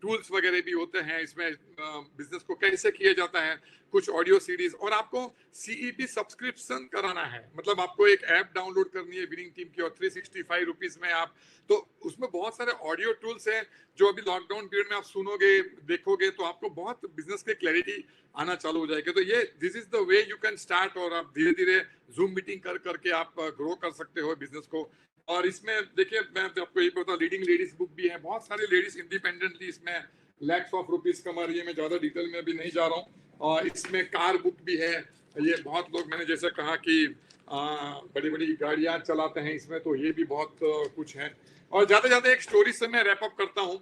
टूल्स वगैरह भी होते हैं. इसमें बिजनेस को कैसे किया जाता है, कुछ ऑडियो सीरीज, और आपको CEP सब्सक्रिप्शन कराना है. मतलब आपको एक ऐप डाउनलोड करनी है विनिंग टीम की, और 365 रुपीज में आप, तो उसमें बहुत सारे ऑडियो टूल्स हैं जो अभी लॉकडाउन पीरियड में आप सुनोगे, देखोगे, तो आपको बहुत बिजनेस की क्लैरिटी आना चालू हो जाएगा. तो ये this is the way you can start. और आप धीरे धीरे जूम मीटिंग कर करके आप ग्रो कर सकते हो बिजनेस को. और इसमें देखिए, मैं आपको ये बताऊं, लीडिंग लेडीज बुक भी है. बहुत सारी लेडीज इंडिपेंडेंटली इसमें लैक्स ऑफ रुपीस कमा रही है. मैं ज्यादा डिटेल में अभी नहीं जा रहा हूँ. और इसमें कार बुक भी है. ये बहुत लोग, मैंने जैसे कहा कि बड़ी बड़ी गाड़ियां चलाते हैं इसमें, तो ये भी बहुत कुछ है. और ज्यादा एक स्टोरी से मैं रैप अप करता हूँ.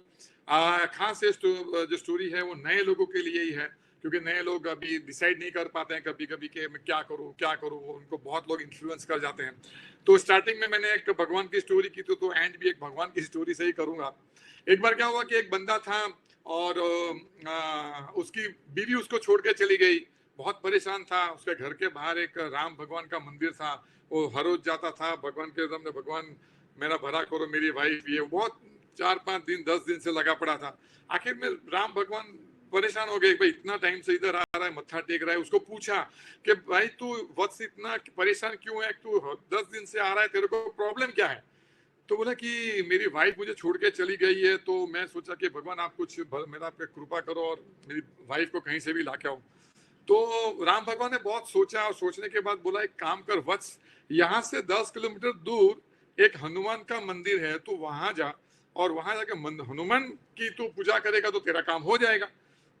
खास जो स्टोरी है वो नए लोगों के लिए ही है, क्योंकि नए लोग अभी डिसाइड नहीं कर पाते हैं कभी कभी कि मैं क्या करूं. उनको बहुत लोग इन्फ्लुएंस कर जाते हैं. तो स्टार्टिंग में मैंने एक भगवान की स्टोरी की, तो एंड भी एक भगवान की स्टोरी से ही करूंगा. एक बार क्या हुआ कि एक बंदा था और उसकी बीवी उसको छोड़ के चली गई. बहुत परेशान था. उसके घर के बाहर एक राम भगवान का मंदिर था. वो हर रोज जाता था भगवान के सामने, भगवान मेरा भला करो, मेरी वाइफ. ये बहुत 4-5 दिन 10 दिन से लगा पड़ा था. आखिर में राम भगवान परेशान हो गए, भाई इतना टाइम से इधर आ रहा है, मत्था टेक रहा है. उसको पूछा कि भाई तू वत्स इतना परेशान क्यों है, तू 10 दिन से आ रहा है, तेरे को प्रॉब्लम क्या है. तो बोला कि मेरी वाइफ मुझे छोड़ के चली गई है, तो मैं सोचा कि भगवान आप कुछ मेरा पे कृपा करो और मेरी वाइफ को कहीं से भी लाके आओ. तो राम भगवान ने बहुत सोचा, और सोचने के बाद बोला एक काम कर वत्स, यहाँ से 10 किलोमीटर दूर एक हनुमान का मंदिर है, तो वहां जा, और वहां जाके हनुमान की तू पूजा करेगा तो तेरा काम हो जाएगा.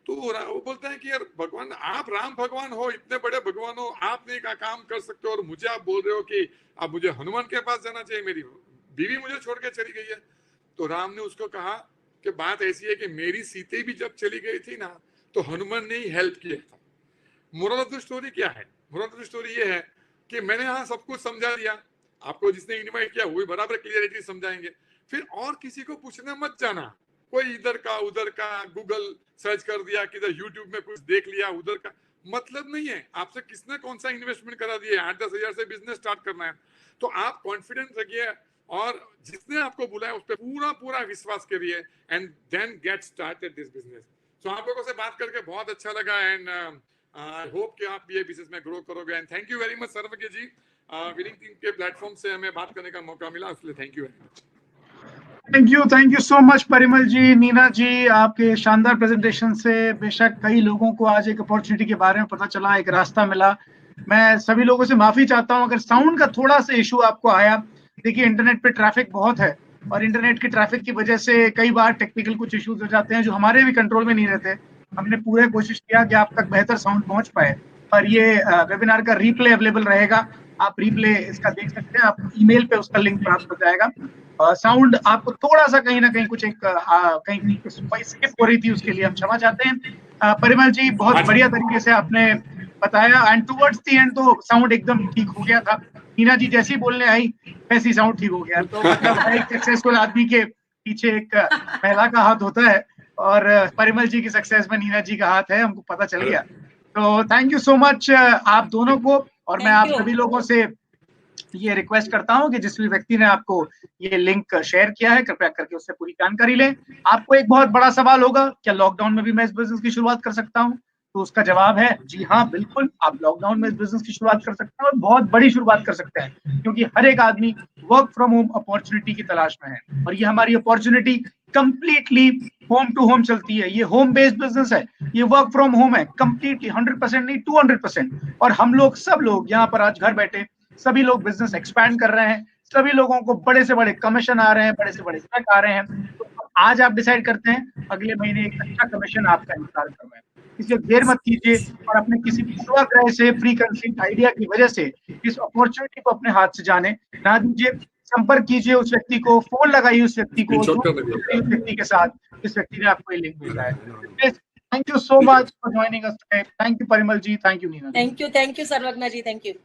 तो वो बोलता है कि यार भगवान, आप राम भगवान हो, इतने बड़े भगवान हो, आप नहीं का काम कर सकते हो, और मुझे आप बोल रहे हो कि अब मुझे हनुमान के पास जाना चाहिए, मेरी बीवी मुझे छोड़ के चली गई है. तो राम ने उसको कहा कि बात ऐसी है कि मेरी सीते भी जब चली गई थी ना, तो हनुमान ने ही हेल्प किया था. मोरल ऑफ द स्टोरी क्या है? मोरल ऑफ द स्टोरी ये है कि मैंने यहाँ सब कुछ समझा दिया. आपको जिसने इन्वाइट किया हुई बराबर क्लियरिटी समझाएंगे. फिर और किसी को पूछने मत जाना. कोई इधर का उधर का गूगल सर्च कर दिया, किधर यूट्यूब में कुछ देख लिया, उधर का मतलब नहीं है. आपसे किसने कौन सा इन्वेस्टमेंट करा दिया, 8-10 हजार से बिजनेस स्टार्ट करना है, तो आप कॉन्फिडेंस रखिए और जिसने आपको बुलाया उस पर पूरा विश्वास करिए, and then get started this business. So आप लोगों से बात करके बहुत अच्छा लगा, एंड आई होप कि आप ये बिजनेस में ग्रो करोगे. And thank you very much Sarvagya ji, winning team के प्लेटफॉर्म से हमें बात करने का मौका मिला, इसलिए thank you very much. Thank you so much Parimal ji, Neena ji, आपके शानदार प्रेजेंटेशन से बेशक कई लोगों को आज एक अपॉर्चुनिटी के बारे में पता चला, एक रास्ता मिला. मैं सभी लोगों से माफी चाहता हूं अगर साउंड का थोड़ा सा इशू आपको आया. देखिए इंटरनेट पे ट्रैफिक बहुत है, और इंटरनेट की ट्रैफिक की वजह से कई बार टेक्निकल कुछ इश्यूज हो जाते हैं जो हमारे भी कंट्रोल में नहीं रहते. हमने पूरे कोशिश किया कि आप तक बेहतर साउंड पहुंच पाए. और ये वेबिनार का रिप्ले अवेलेबल रहेगा, आप रिप्ले इसका देख सकते हैं. आप ईमेल पे उसका लिंक प्राप्त हो जाएगा. साउंड आपको थोड़ा सा कहीं ना कहीं कुछ एक कहीं स्किप हो रही थी, उसके लिए हम क्षमा चाहते हैं. परिमल जी बहुत बढ़िया तरीके से आपने बताया, एंड टुवर्ड्स द एंड तो साउंड एकदम ठीक हो गया था. नीना जी जैसी बोलने आई वैसी साउंड ठीक हो गया. तो मतलब एक सक्सेसफुल आदमी के पीछे एक महिला का हाथ होता है, और परिमल जी की सक्सेस में नीना जी का हाथ है, हमको पता चल गया. तो थैंक यू सो मच आप दोनों को. और मैं आप सभी लोगों से ये रिक्वेस्ट करता हूं कि जिस भी व्यक्ति ने आपको ये लिंक शेयर किया है, कृपया करके उससे पूरी जानकारी लें. आपको एक बहुत बड़ा सवाल होगा, क्या लॉकडाउन में भी मैं इस बिजनेस की शुरुआत कर सकता हूं? तो उसका जवाब है जी हाँ, बिल्कुल आप लॉकडाउन में इस बिजनेस की शुरुआत कर सकते हैं और बहुत बड़ी शुरुआत कर सकते हैं, क्योंकि हर एक आदमी वर्क फ्रॉम होम अपॉर्चुनिटी की तलाश में है और ये हमारी opportunity completely home to home चलती है। ये होम बेस्ड बिजनेस है, ये वर्क फ्रॉम होम है कंप्लीटली, 100% नहीं 200%। और हम लोग सब लोग यहाँ पर आज घर बैठे सभी लोग बिजनेस एक्सपैंड कर रहे हैं, सभी लोगों को बड़े से बड़े कमीशन आ रहे हैं, बड़े से बड़े चेक आ रहे हैं। तो आज आप डिसाइड करते हैं, अगले महीने एक अच्छा कमीशन आपका इंतजार कर रहा है। इसलिए देर मत कीजिए और अपने किसी पूर्वाग्रह से, प्री कंसीव्ड आइडिया की वजह से इस अपॉर्चुनिटी को अपने हाथ से जाने ना दीजिए। संपर्क कीजिए उस व्यक्ति को, फोन लगाइए उस व्यक्ति को, उस व्यक्ति के साथ जिस व्यक्ति ने आपको ये लिंक भेजा है। Thank you so much for joining us today. Thank you, Parimal ji. Thank you, Neena. Thank you, Sarvagna ji. Thank you.